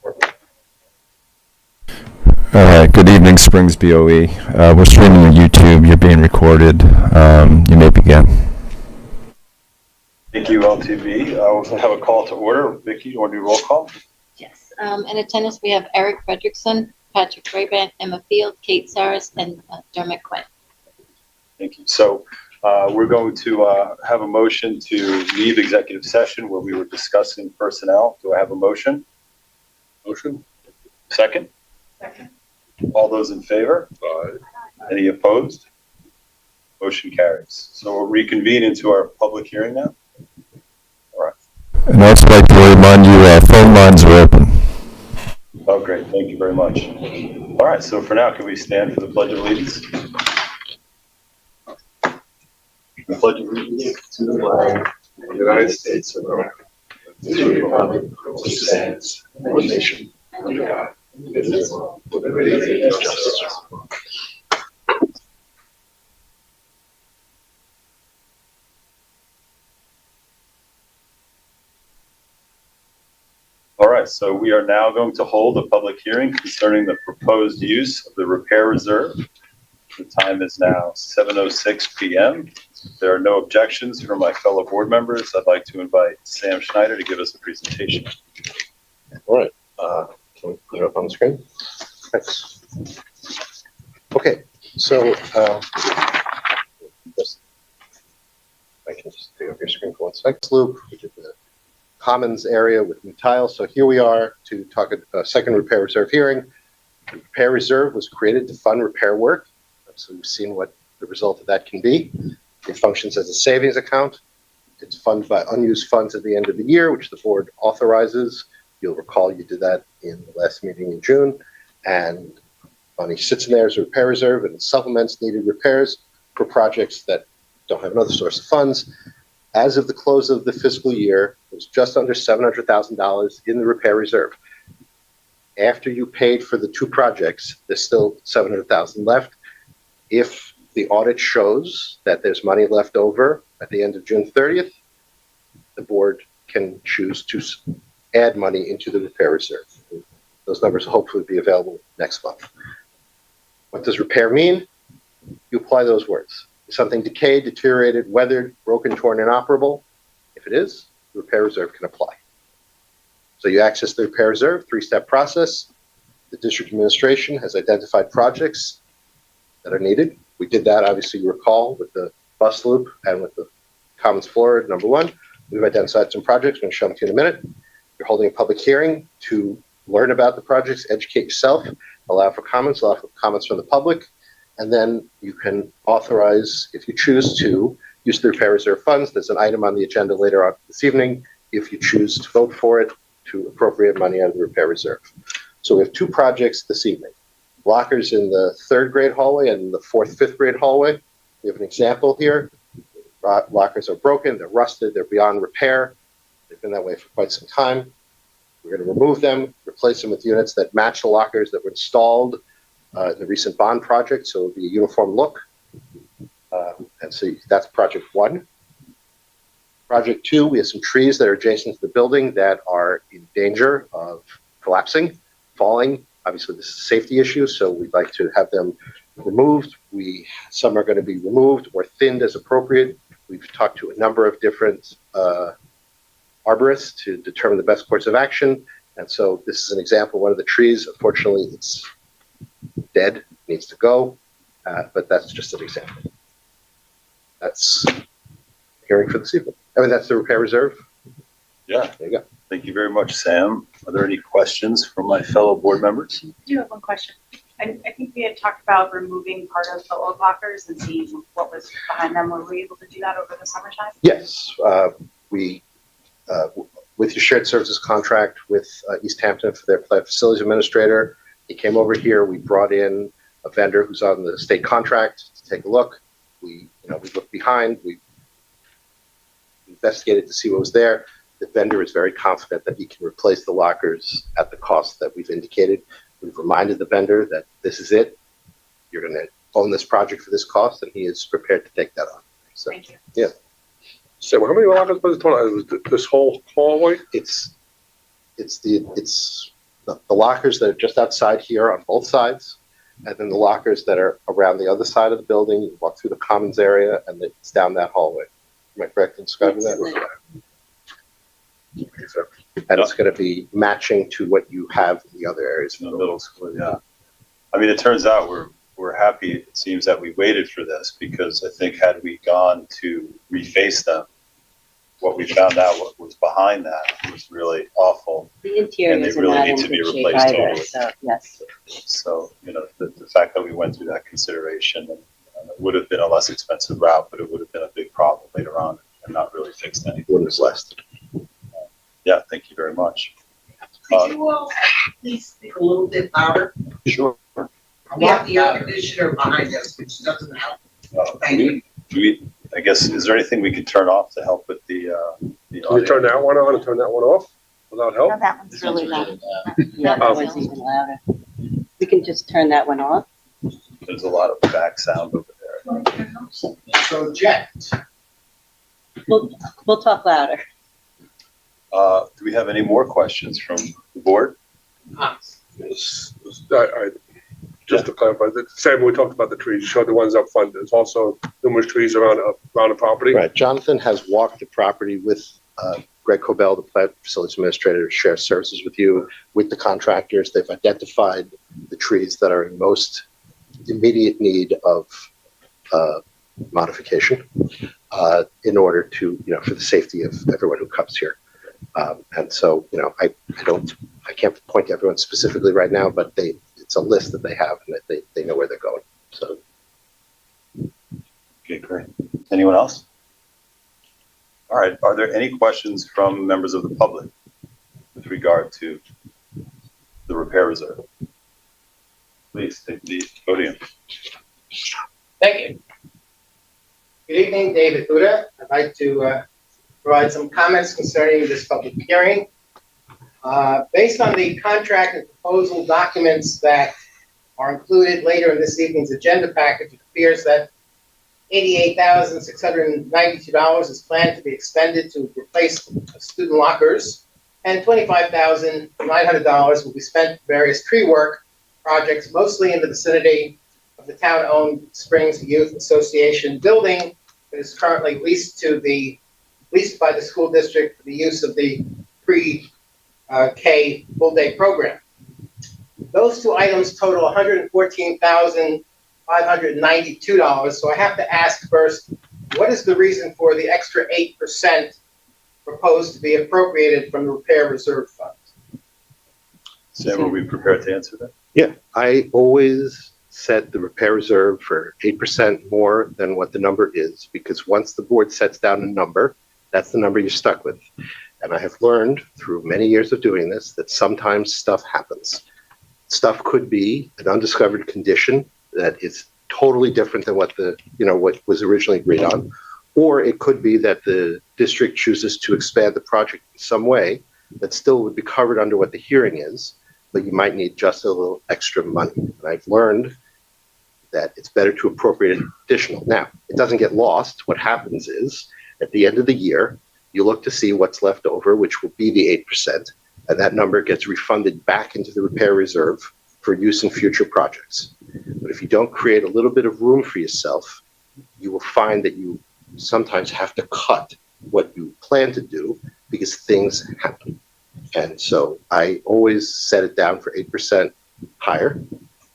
All right, good evening, Springs BOE. We're streaming on YouTube. You're being recorded. You may begin. Thank you, LTV. We'll have a call to order. Vicki, you want to do roll call? Yes. In attendance, we have Eric Fredrickson, Patrick Rayband, Emma Field, Kate Saris, and Dermot Quinn. Thank you. So we're going to have a motion to leave executive session where we were discussing personnel. Do I have a motion? Motion. Second? Second. All those in favor? Aye. Any opposed? Motion carries. So we'll reconvene into our public hearing now. All right. And I'd also like to remind you phone lines are open. Oh, great. Thank you very much. All right. So for now, can we stand for the Pledge of Allegiance? The Pledge of Allegiance To the flag of the United States of America, to the republic which stands, one nation, under God, indivisible, with liberty and justice. All right, so we are now going to hold a public hearing concerning the proposed use of the repair reserve. The time is now 7:06 p.m. If there are no objections from my fellow board members, I'd like to invite Sam Schneider to give us a presentation. All right, can we put it up on the screen? Thanks. Okay, so just, I can just take up your screen for 1 second. Loop, we did the commons area with new tiles. So here we are to talk a second repair reserve hearing. The repair reserve was created to fund repair work. So we've seen what the result of that can be. It functions as a savings account. It's funded by unused funds at the end of the year, which the board authorizes. You'll recall you did that in the last meeting in June. And money sits in there as a repair reserve and it supplements needed repairs for projects that don't have another source of funds. As of the close of the fiscal year, it was just under $700,000 in the repair reserve. After you paid for the two projects, there's still $700,000 left. If the audit shows that there's money left over at the end of June 30th, the board can choose to add money into the repair reserve. Those numbers will hopefully be available next month. What does repair mean? You apply those words. Is something decayed, deteriorated, weathered, broken, torn, inoperable? If it is, the repair reserve can apply. So you access the repair reserve, three-step process. The district administration has identified projects that are needed. We did that, obviously, you recall, with the bus loop and with the Commons floor, number one. We've identified some projects. I'm going to show them to you in a minute. You're holding a public hearing to learn about the projects, educate yourself, allow for comments from the public, and then you can authorize, if you choose to, use the repair reserve funds. There's an item on the agenda later on this evening, if you choose to vote for it, to appropriate money out of the repair reserve. So we have two projects this evening. Lockers in the 3rd grade hallway and the 4th, 5th grade hallway. We have an example here. Lockers are broken, they're rusted, they're beyond repair. They've been that way for quite some time. We're going to remove them, replace them with units that match the lockers that were installed in the recent bond project, so it'll be a uniform look. And so that's project one. Project two, we have some trees that are adjacent to the building that are in danger of collapsing, falling. Obviously, this is a safety issue, so we'd like to have them removed. Some are going to be removed or thinned as appropriate. We've talked to a number of different arborists to determine the best course of action. And so this is an example. One of the trees, unfortunately, it's dead, needs to go, but that's just an example. That's hearing for this evening. I mean, that's the repair reserve. Yeah. There you go. Thank you very much, Sam. Are there any questions from my fellow board members? I do have one question. I think we had talked about removing part of the old lockers and seeing what was behind them. Were we able to do that over the summertime? Yes, we, with your shared services contract with East Hampton for their facilities administrator, he came over here. We brought in a vendor who's on the state contract to take a look. We looked behind. We investigated to see what was there. The vendor is very confident that he can replace the lockers at the cost that we've indicated. We've reminded the vendor that this is it. You're going to own this project for this cost, and he is prepared to take that on. So, Thank you. yeah. So how many lockers was it? This whole hallway? It's the lockers that are just outside here on both sides, and then the lockers that are around the other side of the building. You walk through the commons area, and it's down that hallway. Am I correct in describing that? And it's going to be matching to what you have in the other areas. In the middle school, yeah. I mean, it turns out we're happy, it seems, that we waited for this, because I think had we gone to reface them, what we found out what was behind that was really awful. The interiors they are really not need in to be good shape replaced either, totally. so, yes. So, you know, the fact that we went through that consideration, and it would have been a less expensive route, but it would have been a big problem later on and not really fixed anything. Wouldn't have lasted. Yeah, thank you very much. Could you all please speak a little bit louder? Sure. We have the air conditioner behind us, which doesn't help. Thank you. I guess, is there anything we could turn off to help with the Can you turn that one on and turn that one off without help? No, that one's really loud. Yeah, Oh. that one's even louder. We can just turn that one off. There's a lot of back sound over there. Project. We'll talk louder. Do we have any more questions from the board? Yes. Just to clarify, the same we talked about the trees, you showed the ones up front. There's also numerous trees around the property. Right. Jonathan has walked the property with Greg Cobell, the plant facilities administrator, shares services with you, with the contractors. They've identified the trees that are in most immediate need of modification in order to, for the safety of everyone who comes here. And so, I can't point to everyone specifically right now, but it's a list that they have, and that they know where they're going. So. Okay, great. Anyone else? All right. Are there any questions from members of the public with regard to the repair reserve? Please take the podium. Thank you. Good evening, David Buda. I'd like to provide some comments concerning this public hearing. Based on the contract and proposal documents that are included later in this evening's agenda package, it appears that $88,692 is planned to be expended to replace student lockers, and $25,900 will be spent for various tree work projects, mostly in the vicinity of the town-owned Springs Youth Association building that is currently leased by the school district for the use of the pre-K full-day program. Those two items total $114,592. So I have to ask first, what is the reason for the extra 8% proposed to be appropriated from the repair reserve fund? Sam, are we prepared to answer that? Yeah, I always set the repair reserve for 8% more than what the number is, because once the board sets down a number, that's the number you're stuck with. And I have learned through many years of doing this that sometimes stuff happens. Stuff could be an undiscovered condition that is totally different than what what was originally agreed on, or it could be that the district chooses to expand the project in some way that still would be covered under what the hearing is, but you might need just a little extra money. And I've learned that it's better to appropriate additional. Now, it doesn't get lost. What happens is, at the end of the year, you look to see what's left over, which will be the 8%, and that number gets refunded back into the repair reserve for use in future projects. But if you don't create a little bit of room for yourself, you will find that you sometimes have to cut what you plan to do because things happen. And so I always set it down for 8% higher.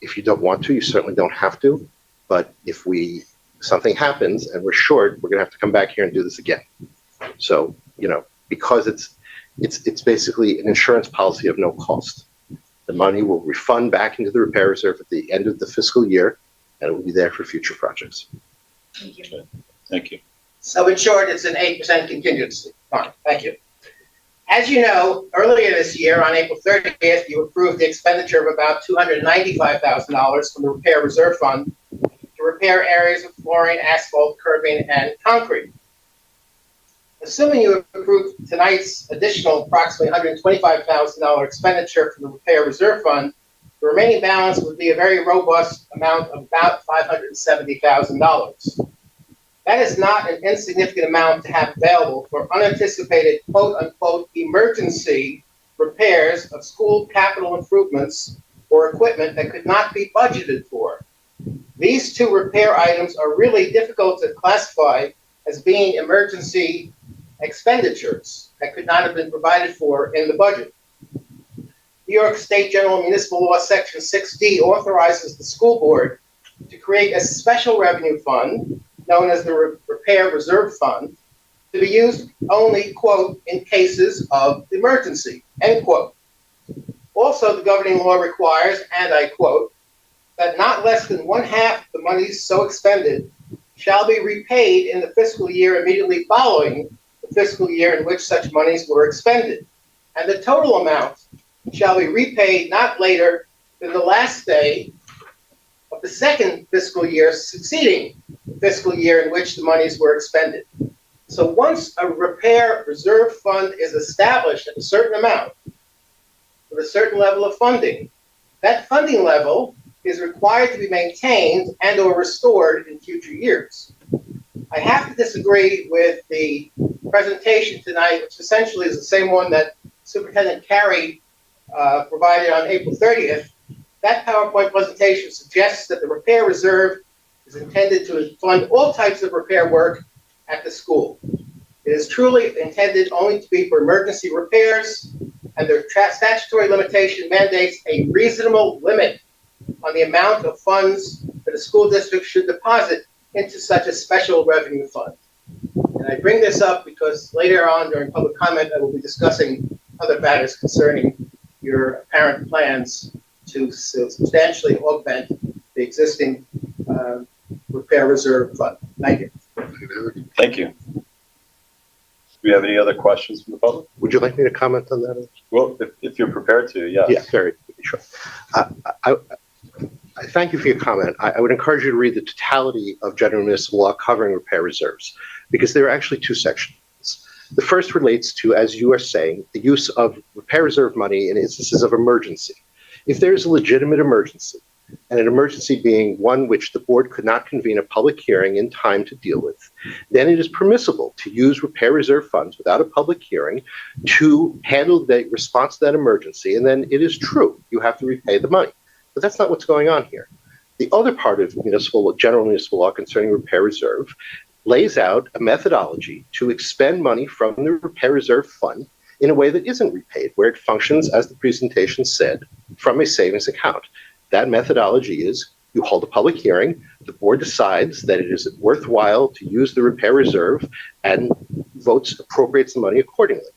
If you don't want to, you certainly don't have to. But if something happens and we're short, we're going to have to come back here and do this again. So, because it's basically an insurance policy of no cost. The money will refund back into the repair reserve at the end of the fiscal year, and it will be there for future projects. Thank you. Okay. Thank you. So in short, it's an 8% contingency. Fine, thank you. As you know, earlier this year, on April 30th, you approved the expenditure of about $295,000 from the repair reserve fund to repair areas of flooring, asphalt, curbing, and concrete. Assuming you approve tonight's additional approximately $125,000 expenditure from the repair reserve fund, the remaining balance would be a very robust amount of about $570,000. That is not an insignificant amount to have available for unanticipated quote-unquote emergency repairs of school capital improvements or equipment that could not be budgeted for. These two repair items are really difficult to classify as being emergency expenditures that could not have been provided for in the budget. New York State General Municipal Law Section 6D authorizes the school board to create a special revenue fund known as the Repair Reserve Fund to be used only, quote, in cases of emergency, end quote. Also, the governing law requires, and I quote, that not less than 1/2 the monies so expended shall be repaid in the fiscal year immediately following the fiscal year in which such monies were expended, and the total amount shall be repaid not later than the last day of the second fiscal year succeeding the fiscal year in which the monies were expended. So once a repair reserve fund is established at a certain amount, with a certain level of funding, that funding level is required to be maintained and or restored in future years. I have to disagree with the presentation tonight, which essentially is the same one that Superintendent Carey provided on April 30th. That PowerPoint presentation suggests that the repair reserve is intended to fund all types of repair work at the school. It is truly intended only to be for emergency repairs, and the statutory limitation mandates a reasonable limit on the amount of funds that a school district should deposit into such a special revenue fund. And I bring this up because later on during public comment, I will be discussing other matters concerning your apparent plans to substantially augment the existing repair reserve fund. Thank you. Thank you. Do we have any other questions from the public? Would you like me to comment on that? Well, if you're prepared to, yeah. Yeah, very sure. I thank you for your comment. I would encourage you to read the totality of general municipal law covering repair reserves, because there are actually two sections. The first relates to, as you are saying, the use of repair reserve money in instances of emergency. If there is a legitimate emergency, and an emergency being one which the board could not convene a public hearing in time to deal with, then it is permissible to use repair reserve funds without a public hearing to handle the response to that emergency, and then it is true, you have to repay the money. But that's not what's going on here. The other part of general municipal law concerning repair reserve lays out a methodology to expend money from the repair reserve fund in a way that isn't repaid, where it functions, as the presentation said, from a savings account. That methodology is you hold a public hearing, the board decides that it is worthwhile to use the repair reserve and appropriates the money accordingly.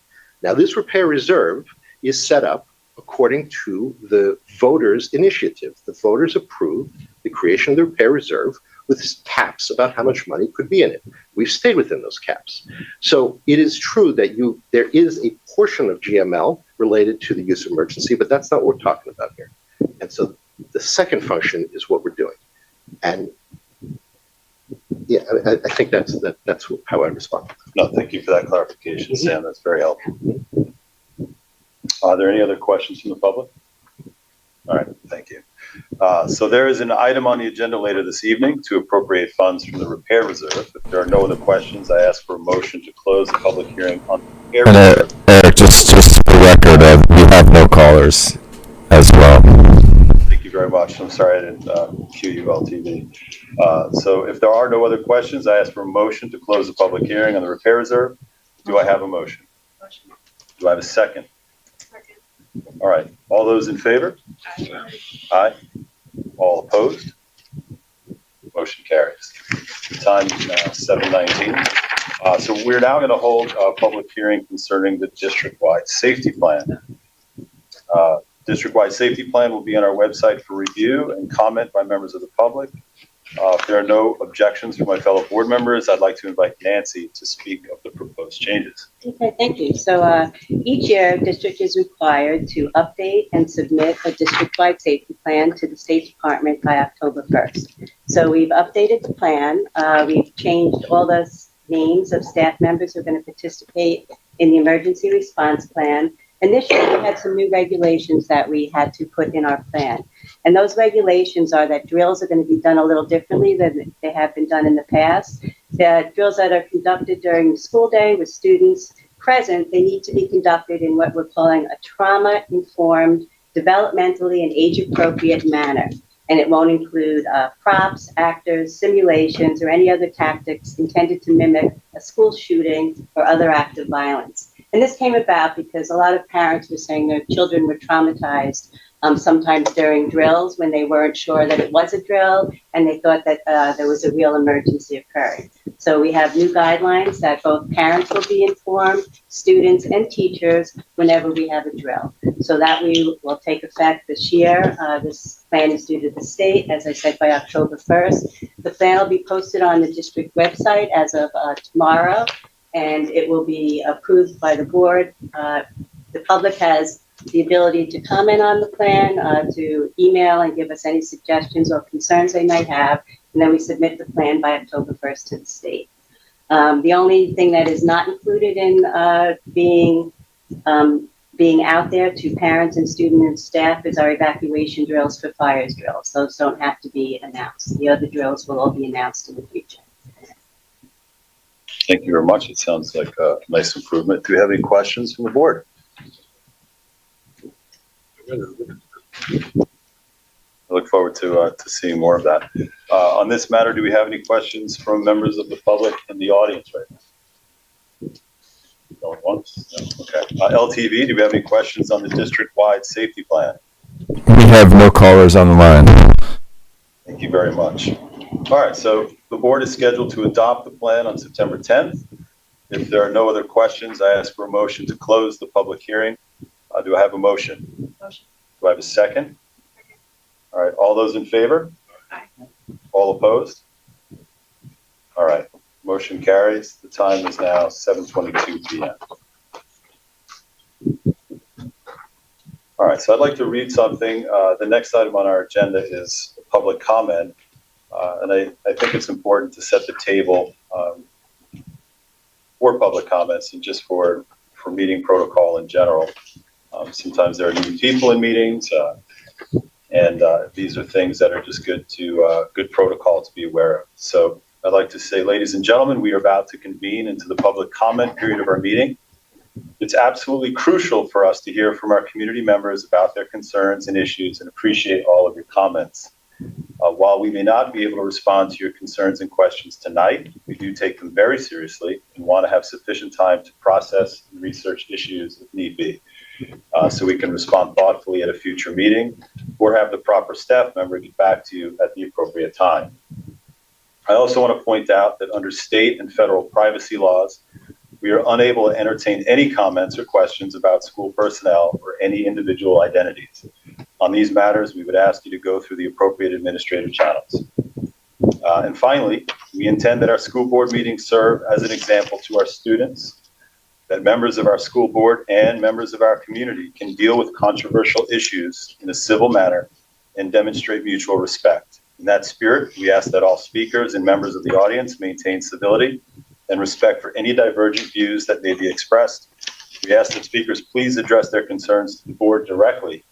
Now, this repair reserve is set up according to the voters' initiative. The voters approved the creation of the repair reserve with caps about how much money could be in it. We've stayed within those caps. So it is true that there is a portion of GML related to the use of emergency, but that's not what we're talking about here. And so the second function is what we're doing. And yeah, I think that's how I respond. No, thank you for that clarification, Sam. That's very helpful. Are there any other questions from the public? All right, thank you. So there is an item on the agenda later this evening to appropriate funds from the repair reserve. If there are no other questions, I ask for a motion to close the public hearing on the repair reserve. Eric, just for the record, we have no callers as well. Thank you very much. I'm sorry I didn't cue you all TV. So if there are no other questions, I ask for a motion to close the public hearing on the repair reserve. Do I have a motion? Do I have a second? All right. All those in favor? Aye. All opposed? Motion carries. The time is now 7:19. So we're now going to hold a public hearing concerning the district-wide safety plan. District-wide safety plan will be on our website for review and comment by members of the public. If there are no objections from my fellow board members, I'd like to invite Nancy to speak of the proposed changes. Okay, thank you. So each year, district is required to update and submit a district-wide safety plan to the State Department by October 1st. So we've updated the plan. We've changed all the names of staff members who are going to participate in the emergency response plan. Initially, we had some new regulations that we had to put in our plan. And those regulations are that drills are going to be done a little differently than they have been done in the past. The drills that are conducted during the school day with students present, they need to be conducted in what we're calling a trauma-informed, developmentally and age-appropriate manner. And it won't include props, actors, simulations, or any other tactics intended to mimic a school shooting or other act of violence. And this came about because a lot of parents were saying their children were traumatized sometimes during drills when they weren't sure that it was a drill and they thought that there was a real emergency occurring. So we have new guidelines that both parents will be informed, students and teachers whenever we have a drill. So that will take effect this year. This plan is due to the state, as I said, by October 1st. The plan will be posted on the district website as of tomorrow, and it will be approved by the board. The public has the ability to comment on the plan, to email and give us any suggestions or concerns they might have, and then we submit the plan by October 1st to the state. The only thing that is not included in being out there to parents and students and staff is our evacuation drills for fires drills. Those don't have to be announced. The other drills will all be announced in the future. Thank you very much. It sounds like a nice improvement. Do we have any questions from the board? I look forward to seeing more of that. On this matter, do we have any questions from members of the public in the audience right now? Going once? No? Okay. LTV, do we have any questions on the district-wide safety plan? We have no callers on the line. Thank you very much. All right, so the board is scheduled to adopt the plan on September 10th. If there are no other questions, I ask for a motion to close the public hearing. Do I have a motion? Motion. Do I have a second? All right, all those in favor? Aye. All opposed? All right, motion carries. The time is now 7:22 p.m. All right, so I'd like to read something. The next item on our agenda is public comment. And I think it's important to set the table for public comments and just for meeting protocol in general. Sometimes there are new people in meetings, and these are things that are just good protocol to be aware of. So I'd like to say, ladies and gentlemen, we are about to convene into the public comment period of our meeting. It's absolutely crucial for us to hear from our community members about their concerns and issues and appreciate all of your comments. While we may not be able to respond to your concerns and questions tonight, we do take them very seriously and want to have sufficient time to process and research issues if need be, so we can respond thoughtfully at a future meeting or have the proper staff member get back to you at the appropriate time. I also want to point out that under state and federal privacy laws, we are unable to entertain any comments or questions about school personnel or any individual identities. On these matters, we would ask you to go through the appropriate administrative channels. And finally, we intend that our school board meetings serve as an example to our students, that members of our school board and members of our community can deal with controversial issues in a civil manner and demonstrate mutual respect. In that spirit, we ask that all speakers and members of the audience maintain civility and respect for any divergent views that may be expressed. We ask that speakers please address their concerns to the board directly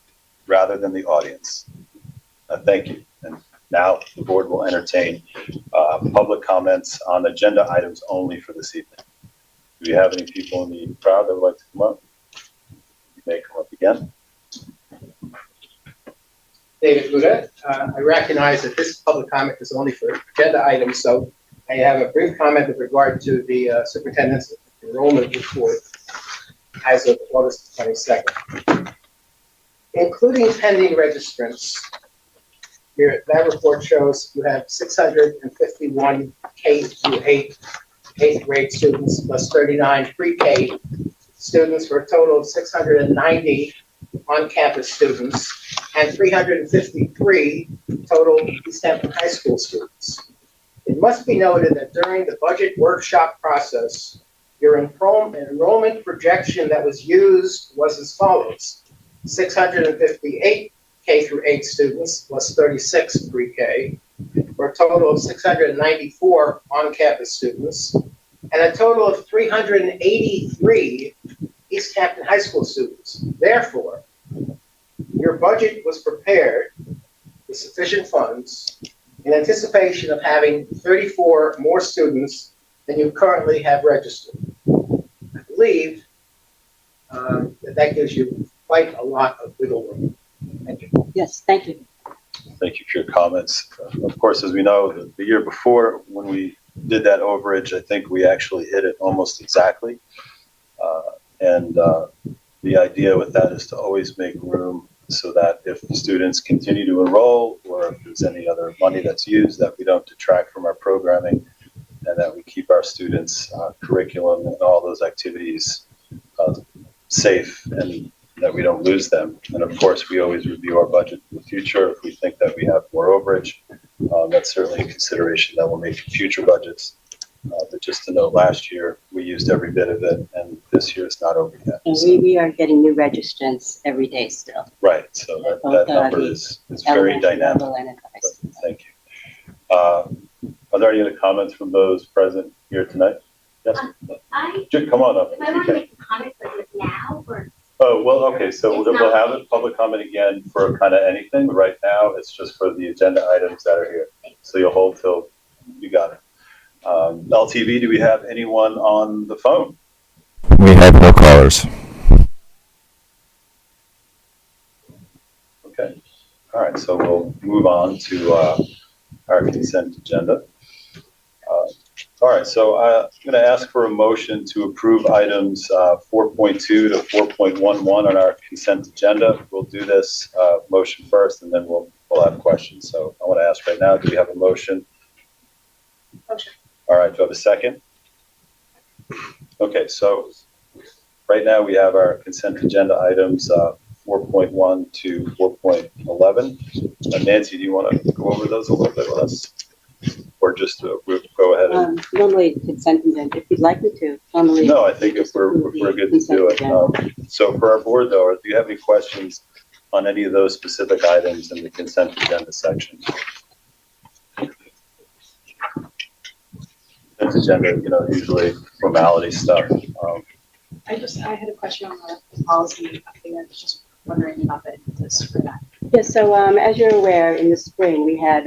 rather than the audience. Thank you. And now the board will entertain public comments on agenda items only for this evening. Do we have any people in the crowd that would like to come up? You may come up again. David Buda. I recognize that this public comment is only for agenda items, so I have a brief comment with regard to the superintendent's enrollment report as of August 22nd. Including pending registrants, that report shows you have 651 K through 8th grade students plus 39 pre-K students for a total of 690 on-campus students and 353 total East Hampton High School students. It must be noted that during the budget workshop process, your enrollment projection that was used was as follows: 658 K through 8 students plus 36 pre-K, for a total of 694 on-campus students, and a total of 383 East Hampton High School students. Therefore, your budget was prepared with sufficient funds in anticipation of having 34 more students than you currently have registered. I believe that gives you quite a lot of wiggle room. Thank you. Yes, thank you. Thank you for your comments. Of course, as we know, the year before, when we did that overage, I think we actually hit it almost exactly. And the idea with that is to always make room so that if students continue to enroll, or if there's any other money that's used, that we don't detract from our programming, and that we keep our students' curriculum and all those activities safe, and that we don't lose them. And of course, we always review our budget in the future. If we think that we have more overage, that's certainly a consideration that we'll make in future budgets. But just to note, last year, we used every bit of it, and this year it's not over yet. And So, we are getting new registrants every day still. right, so that number is very Elementary dynamic. level and at high But school. thank you. Are there any other comments from those present here tonight? Yes? Come on up. If I want to make a comment like now, or Oh, well, okay, so we'll have a public comment again for kind of anything. Right now, it's just for the agenda items that are here. So you'll hold till you got it. LTV, do we have anyone on the phone? We have no callers. Okay. All right, so we'll move on to our consent agenda. All right, so I'm going to ask for a motion to approve items 4.2 to 4.11 on our consent agenda. We'll do this motion first, and then we'll have questions. So I want to ask right now, do we have a motion? Motion. All right, do I have a second? Okay, so right now we have our consent agenda items 4.1 to 4.11. Nancy, do you want to go over those a little bit with us? Or just go ahead and... Normally consent agenda, if you'd like me to, normally. No, I think if we're good to do it. So for our board though, do you have any questions on any of those specific items in the consent agenda section? Consent agenda, usually formality stuff. I had a question on the policy thing. I was just wondering about the impetus for that. Yes, so as you're aware, in the spring, we had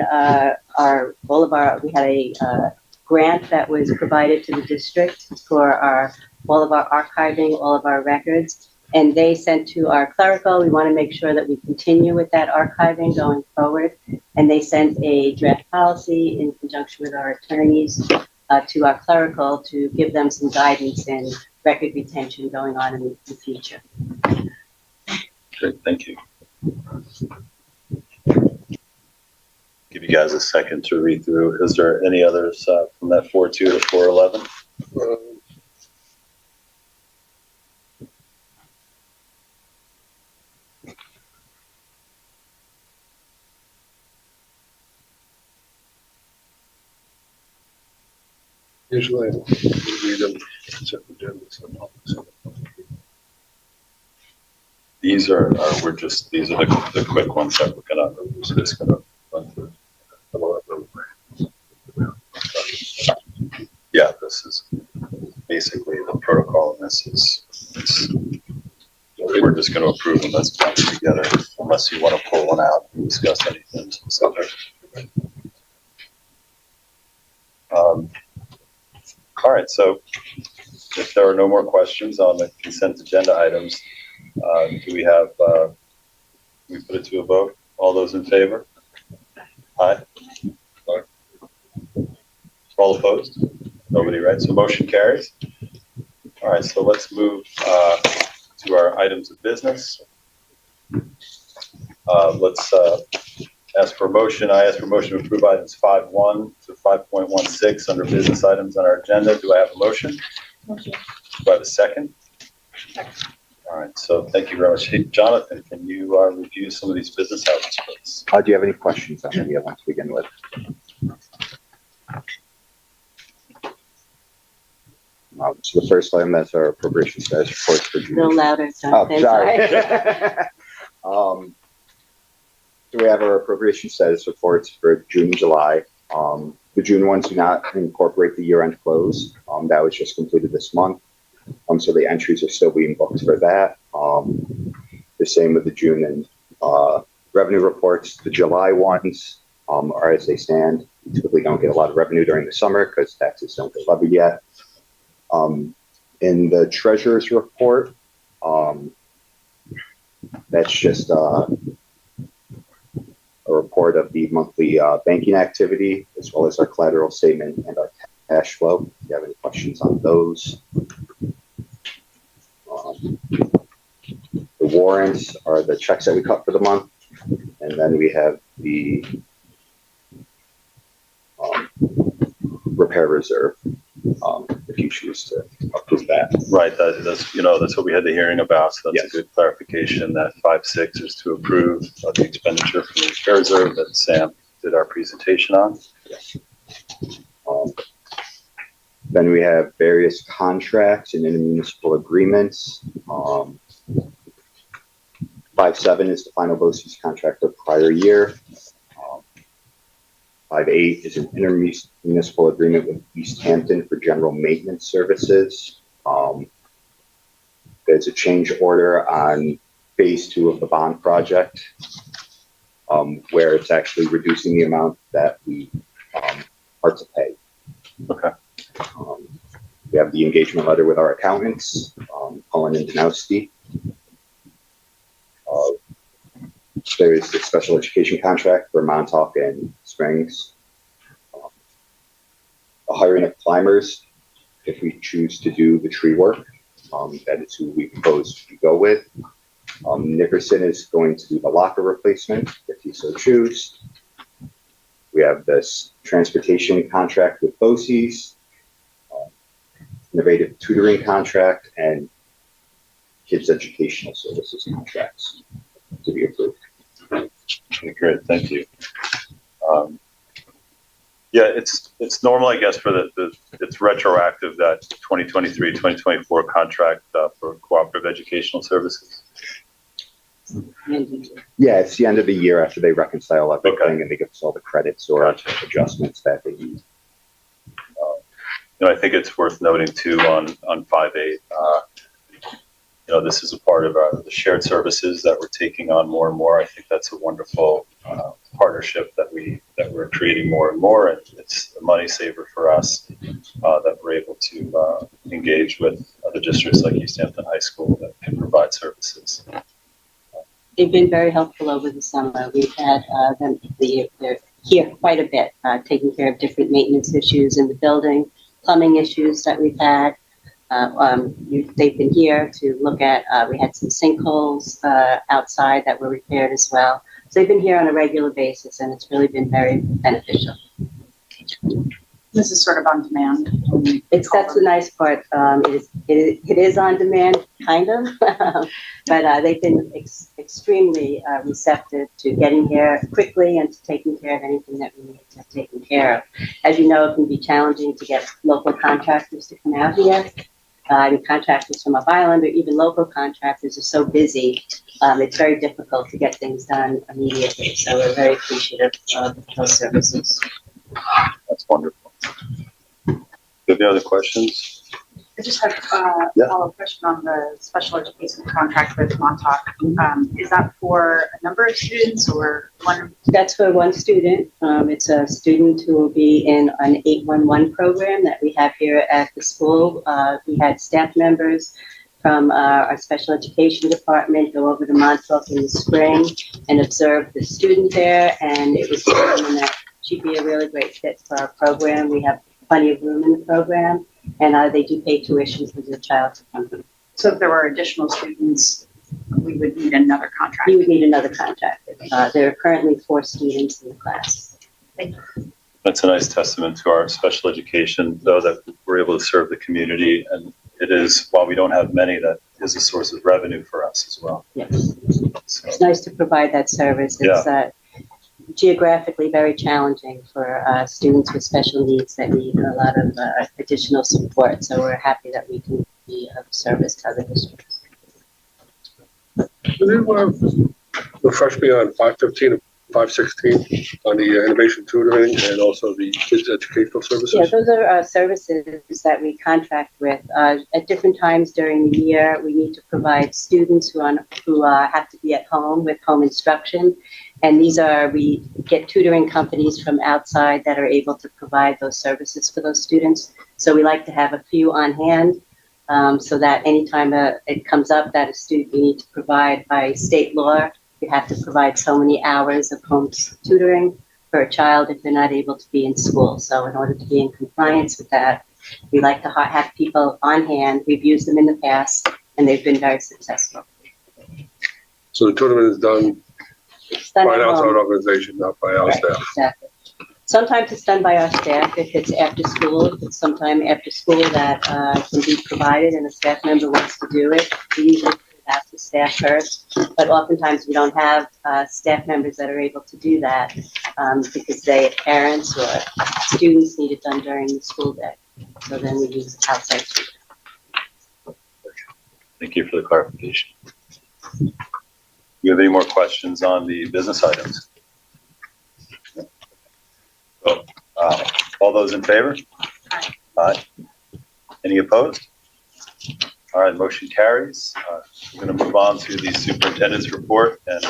we had a grant that was provided to the district for all of our archiving, all of our records, and they sent to our clerical. We want to make sure that we continue with that archiving going forward, and they sent a draft policy in conjunction with our attorneys to our clerical to give them some guidance in record retention going on in the future. Great, thank you. Give you guys a second to read through. Is there any others from that 4.2 to 4.11? Usually, we read them, consent agendas and all this. These are the quick ones that we're just gonna run through. Yeah, this is basically the protocol, and we're just gonna approve them as bunched together, unless you want to pull one out and discuss anything specific. All right, so if there are no more questions on the consent agenda items, do we have, we put it to a vote? All those in favor? Aye. All opposed? Nobody, right? So motion carries. All right, so let's move to our items of business. Let's ask for a motion. I ask for a motion to approve items 5.1 to 5.16 under business items on our agenda. Do I have a motion? Motion. Do I have a second? Second. All right, so thank you very much. Hey, Jonathan, can you review some of these business items, please? Do you have any questions on any of them to begin with? So the first item, that's our appropriation status reports for June. A little louder, Oh, Jonathan. sorry. So we have our appropriation status reports for June, July. The June ones do not incorporate the year-end close. That was just completed this month. So the entries are still being booked for that. The same with the June and revenue reports. The July ones are as they stand. We typically don't get a lot of revenue during the summer because taxes don't get levied yet. In the treasurer's report, that's just a report of the monthly banking activity, as well as our collateral statement and our cash flow. If you have any questions on those. The warrants are the checks that we cut for the month. And then we have the repair reserve, if you choose to approve that. Right, that's what we had the hearing about, so that's a good clarification. That 5.6 is to approve the expenditure from the repair reserve that Sam did our presentation on. Yes. Then we have various contracts and intermunicipal agreements. 5.7 is the final BOCES contract of prior year. 5.8 is an intermunicipal agreement with East Hampton for general maintenance services. There's a change order on phase 2 of the bond project, where it's actually reducing the amount that we are to pay. Okay. We have the engagement letter with our accountants, Cullen and Danowski. There is the special education contract for Montauk and Springs. The hiring of climbers, if we choose to do the tree work, that is who we propose to go with. Nickerson is going to do the locker replacement, if you so choose. We have this transportation contract with BOCES, innovative tutoring contract, and kids educational services contracts to be approved. Okay, great, thank you. Yeah, it's normal, I guess, for it's retroactive, that 2023-2024 contract for cooperative educational services. Yeah, it's the end of the year after they reconcile everything, and they give us all the credits or adjustments that they need. I think it's worth noting too on 5.8. This is a part of the shared services that we're taking on more and more. I think that's a wonderful partnership that we're creating more and more, and it's a money saver for us that we're able to engage with other districts like East Hampton High School that can provide services. They've been very helpful over the summer. We've had them they're here quite a bit, taking care of different maintenance issues in the building, plumbing issues that we've had. They've been here to look at, we had some sinkholes outside that were repaired as well. So they've been here on a regular basis, and it's really been very beneficial. This is sort of on demand. That's the nice part. It is on demand, kind of, but they've been extremely receptive to getting here quickly and to taking care of anything that we need to have taken care of. As you know, it can be challenging to get local contractors to come out here. Contractors from Up Island or even local contractors are so busy, it's very difficult to get things done immediately. So we're very appreciative of those services. That's wonderful. Do you have any other questions? I just have a follow-up question on the special education contract with Montauk. Is that for a number of students or one? That's for one student. It's a student who will be in an 811 program that we have here at the school. We had staff members from our special education department go over to Montauk in the spring and observe the student there, and it was determined that she'd be a really great fit for our program. We have plenty of room in the program, and they do pay tuition for the child to come through. So if there were additional students, we would need another contract. You would need another contract. There are currently 4 students in the class. Thank you. That's a nice testament to our special education, though, that we're able to serve the community. And it is, while we don't have many, that is a source of revenue for us as well. Yes. So, It's nice to provide that service. It's geographically very challenging for students with special needs that need a lot of additional support. So we're happy that we can be of service to other districts. Could you refresh me on 5.15 and 5.16 on the innovation tutoring and also the kids educational services? Yeah, those are services that we contract with. At different times during the year, we need to provide students who have to be at home with home instruction. And we get tutoring companies from outside that are able to provide those services for those students. So we like to have a few on hand so that anytime it comes up that a student you need to provide by state law, you have to provide so many hours of home tutoring for a child if they're not able to be in school. So in order to be in compliance with that, we like to have people on hand. We've used them in the past, and they've been very successful. So the tournament is done It's done by at an outside home. organization, not by our Right, staff. exactly. Sometimes it's done by our staff if it's after school. If it's sometime after school that can be provided and a staff member wants to do it, we usually ask the staff first. But oftentimes we don't have staff members that are able to do that because parents or students need it done during the school day. So then we use outside tutors. Thank you for the clarification. Do you have any more questions on the business items? So, all those in favor? Aye. Any opposed? All right, motion carries. We're going to move on to the superintendent's report and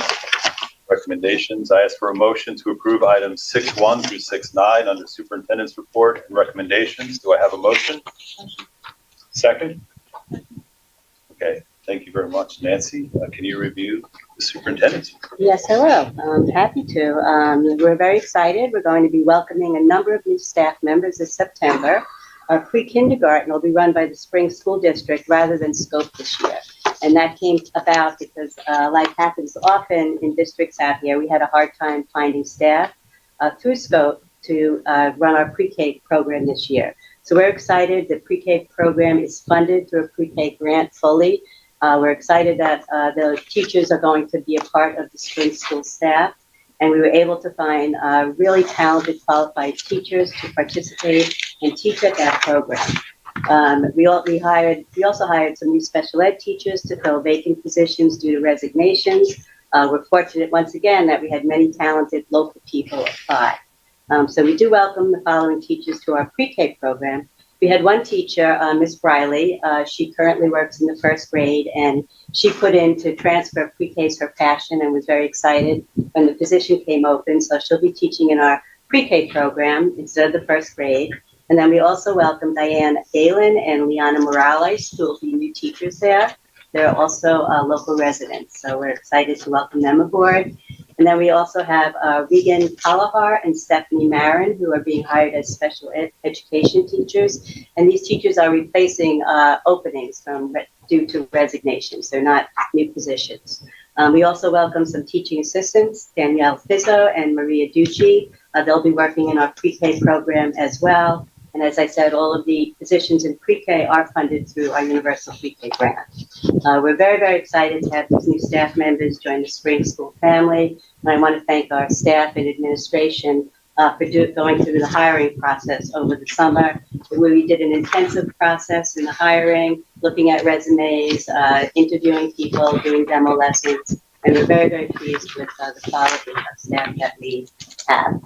recommendations. I ask for a motion to approve items 6.1 through 6.9 under superintendent's report and recommendations. Do I have a motion? Second? Okay, thank you very much. Nancy, can you review the superintendent's report? Yes, I will. I'm happy to. We're very excited. We're going to be welcoming a number of new staff members this September. Our pre-kindergarten will be run by the Spring School District rather than Scope this year. And that came about because, like happens often in districts out here, we had a hard time finding staff through Scope to run our pre-K program this year. So we're excited. The pre-K program is funded through a pre-K grant fully. We're excited that the teachers are going to be a part of the spring school staff, and we were able to find really talented, qualified teachers to participate and teach at that program. We also hired some new special ed teachers to fill vacant positions due to resignations. We're fortunate once again that we had many talented local people apply. So we do welcome the following teachers to our pre-K program. We had one teacher, Miss Briley. She currently works in the first grade, and she put in to transfer pre-K as her passion and was very excited when the position came open. So she'll be teaching in our pre-K program instead of the first grade. And then we also welcome Diane Galen and Liana Morales, who will be new teachers there. They're also local residents, so we're excited to welcome them aboard. And then we also have Regan Kalahar and Stephanie Marin, who are being hired as special education teachers. And these teachers are replacing openings due to resignations. They're not new positions. We also welcome some teaching assistants, Danielle Fizzo and Maria Ducci. They'll be working in our pre-K program as well. And as I said, all of the positions in pre-K are funded through our Universal Pre-K grant. We're very, very excited to have these new staff members join the Spring School family. And I want to thank our staff and administration for going through the hiring process over the summer, where we did an intensive process in the hiring, looking at resumes, interviewing people, doing demo lessons. And we're very, very pleased with the quality of staff that we have.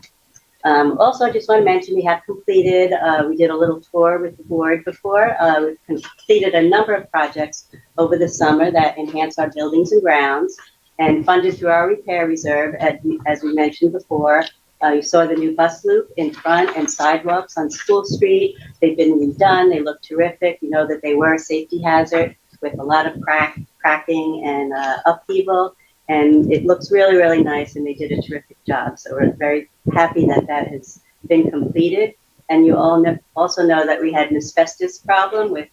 Also, I just want to mention we have completed, we did a little tour with the board before. We've completed a number of projects over the summer that enhance our buildings and grounds and funded through our repair reserve, as we mentioned before. You saw the new bus loop in front and sidewalks on School Street. They've been redone. They look terrific. You know that they were a safety hazard with a lot of cracking and upheaval. And it looks really, really nice, and they did a terrific job. So we're very happy that that has been completed. And you all also know that we had an asbestos problem with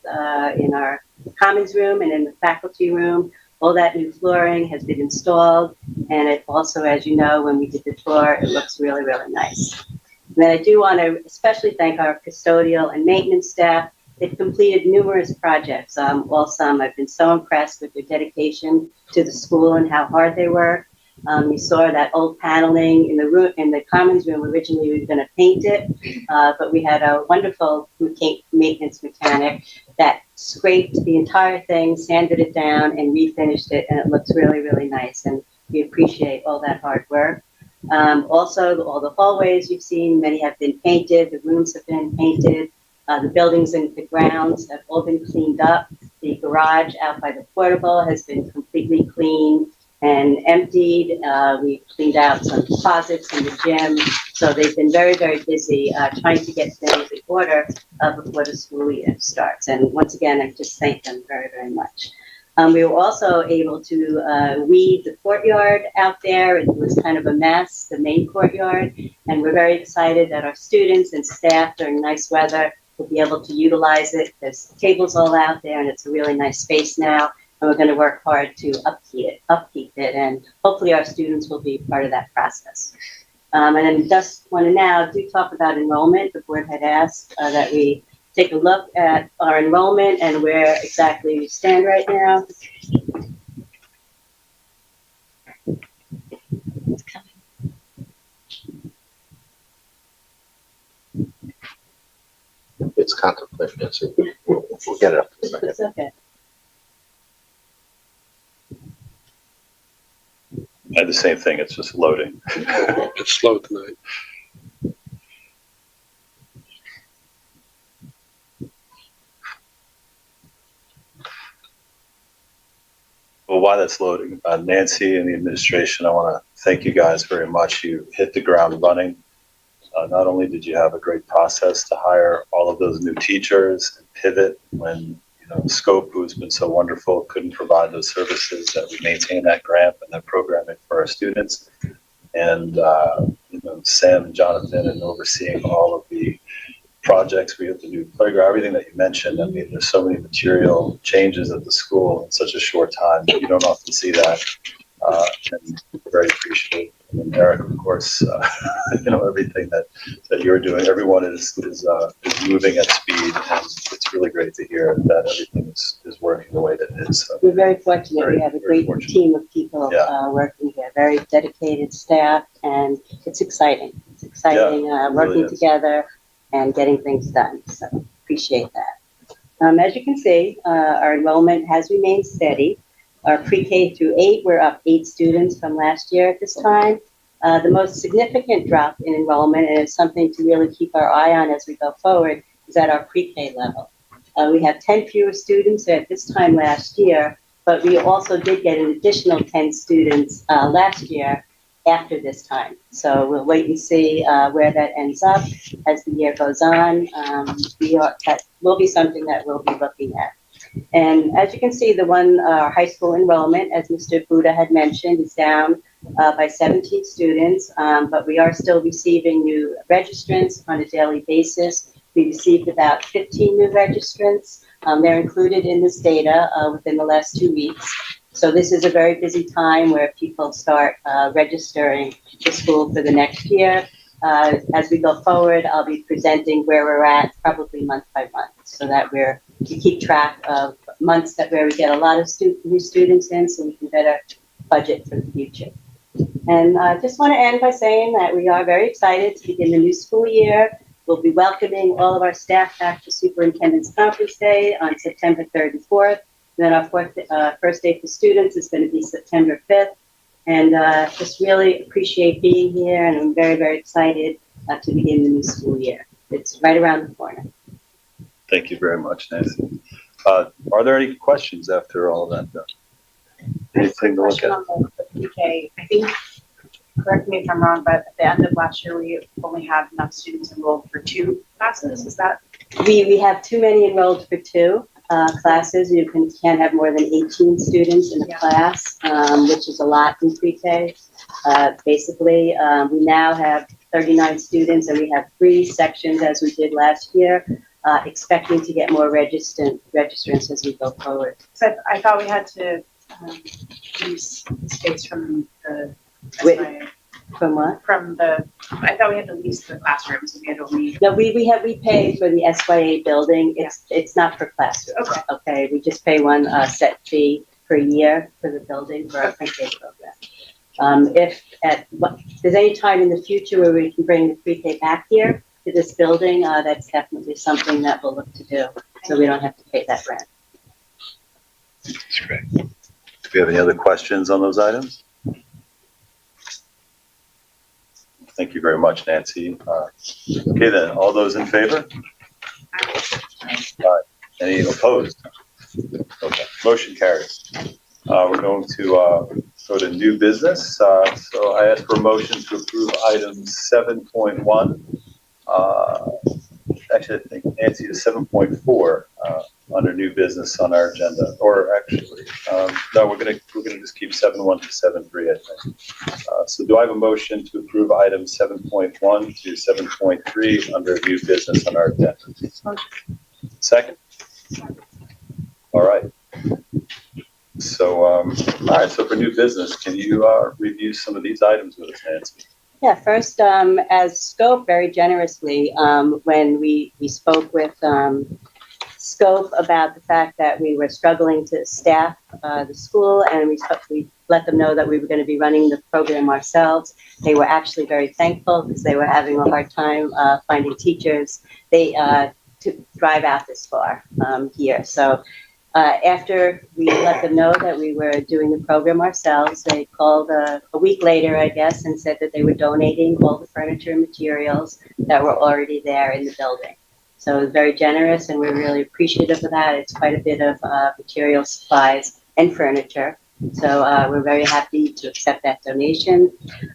in our commons room and in the faculty room. All that new flooring has been installed. And it also, as you know, when we did the tour, it looks really, really nice. And then I do want to especially thank our custodial and maintenance staff. They've completed numerous projects all summer. I've been so impressed with their dedication to the school and how hard they work. You saw that old paneling in the room, in the commons room. Originally, we were going to paint it, but we had a wonderful maintenance mechanic that scraped the entire thing, sanded it down, and refinished it, and it looks really, really nice. And we appreciate all that hard work. Also, all the hallways you've seen, many have been painted. The rooms have been painted. The buildings and the grounds have all been cleaned up. The garage out by the portable has been completely cleaned and emptied. We cleaned out some closets in the gym. So they've been very, very busy trying to get things in order before the school year starts. And once again, I just thank them very, very much. We were also able to weed the courtyard out there. It was kind of a mess, the main courtyard, and we're very excited that our students and staff during nice weather will be able to utilize it. There's tables all out there, and it's a really nice space now. And we're going to work hard to upkeep it, and hopefully our students will be part of that process. And then just want to now do talk about enrollment. The board had asked that we take a look at our enrollment and where exactly we stand right now. It's contemplating, so we'll get it up in a second. It's okay. I had the same thing, it's just loading. It's slow tonight. Well, while that's loading, Nancy and the administration, I want to thank you guys very much. You hit the ground running. Not only did you have a great process to hire all of those new teachers and pivot when Scope, who's been so wonderful, couldn't provide those services, that we maintain that grant and that programming for our students. And Sam and Jonathan, and overseeing all of the projects. We have the new playground, everything that you mentioned. I mean, there's so many material changes at the school in such a short time. You don't often see that. And we're very appreciative. And Eric, of course, everything that you're doing. Everyone is moving at speed, and it's really great to hear that everything is working the way that it is. So we're very fortunate. We have a great fortunate team of people working here, very dedicated staff, and it's exciting. It's exciting working really together and getting things done. So appreciate that. As you can see, our enrollment has remained steady. Our pre-K through 8, we're up 8 students from last year at this time. The most significant drop in enrollment, and it's something to really keep our eye on as we go forward, is at our pre-K level. We have 10 fewer students at this time last year, but we also did get an additional 10 students last year after this time. So we'll wait and see where that ends up as the year goes on. That will be something that we'll be looking at. And as you can see, the high school enrollment, as Mr. Buddha had mentioned, is down by 17 students, but we are still receiving new registrants on a daily basis. We received about 15 new registrants. They're included in this data within the last 2 weeks. So this is a very busy time where people start registering to school for the next year. As we go forward, I'll be presenting where we're at probably month by month, so that we keep track of months where we get a lot of new students in, so we can better budget for the future. And I just want to end by saying that we are very excited to begin the new school year. We'll be welcoming all of our staff back to Superintendent's Conference Day on September 3rd and 4th. And then our first day for students is going to be September 5th. And just really appreciate being here, and I'm very, very excited to begin the new school year. It's right around the corner. Thank you very much, Nancy. Are there any questions after all that done? Anything to look Question at? on the pre-K. I think, correct me if I'm wrong, but at the end of last year, we only had enough students enrolled for 2 classes. Is that? We have too many enrolled for 2 classes. You can't have more than 18 students in a class, which is a lot in pre-K. Basically, we now have 39 students, and we have 3 sections as we did last year, expecting to get more registrants as we go forward. So I thought we had to lease space from the From what? I thought we had to lease the classrooms. We had to leave. No, we pay for the SYA building. It's not per classroom. Okay. We just pay one set fee per year for the building for our pre-K program. If there's any time in the future where we can bring the pre-K back here to this building, that's definitely something that we'll look to do, so we don't have to pay that rent. That's great. Do we have any other questions on those items? Thank you very much, Nancy. Okay then, all those in favor? Any opposed? Okay, motion carries. We're going to go to new business. So I ask for a motion to approve item 7.1. Actually, I think Nancy is 7.4 under new business on our agenda. Or actually, no, we're gonna just keep 7.1 to 7.3, I think. So do I have a motion to approve item 7.1 to 7.3 under new business on our agenda? Second? All right. So, all right, so for new business, can you review some of these items with us, Nancy? Yeah, first, as Scope very generously, when we spoke with Scope about the fact that we were struggling to staff the school, and we let them know that we were going to be running the program ourselves. They were actually very thankful because they were having a hard time finding teachers. They to drive out this far here. So after we let them know that we were doing the program ourselves, they called a week later, I guess, and said that they were donating all the furniture and materials that were already there in the building. So it was very generous, and we're really appreciative of that. It's quite a bit of material, supplies, and furniture. So we're very happy to accept that donation.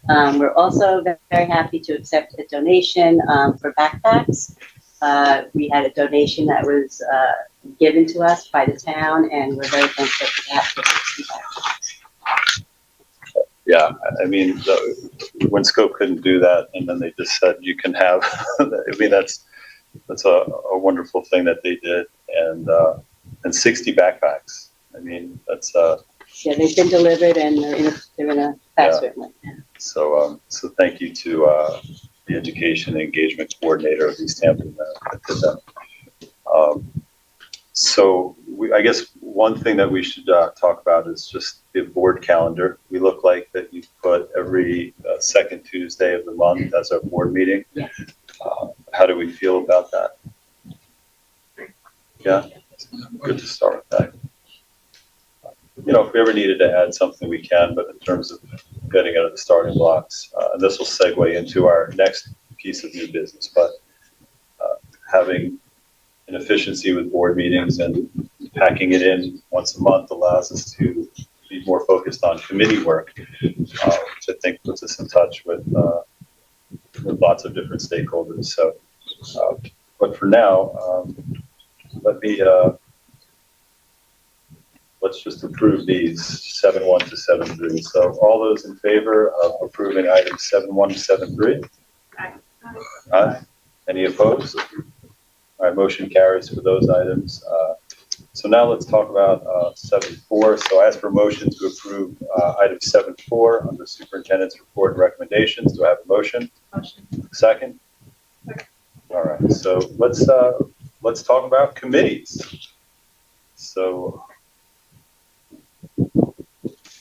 We're also very happy to accept a donation for backpacks. We had a donation that was given to us by the town, and we're very thankful for that. Yeah, I mean, when Scope couldn't do that, and then they just said you can have. I mean, that's a wonderful thing that they did, and 60 backpacks. I mean, that's yeah, they've been delivered, and they're in a classroom right now. So thank you to the education and engagement coordinator of East Hampton that did that. So I guess one thing that we should talk about is just the board calendar. We look like that you put every second Tuesday of the month as our board meeting. Yes. How do we feel about that? Yeah, good to start with that. You know, if we ever needed to add something, we can, but in terms of getting out of the starting blocks, and this will segue into our next piece of new business, but having an efficiency with board meetings and packing it in once a month allows us to be more focused on committee work, which I think puts us in touch with lots of different stakeholders. So, but for now, let's just approve these 7.1 to 7.3. So all those in favor of approving items 7.1 to 7.3? Aye. Aye. Any opposed? All right, motion carries for those items. So now let's talk about 7.4. So I ask for a motion to approve item 7.4 under superintendent's report and recommendations. Do I have a motion? Motion. Second? All right, so let's talk about committees. So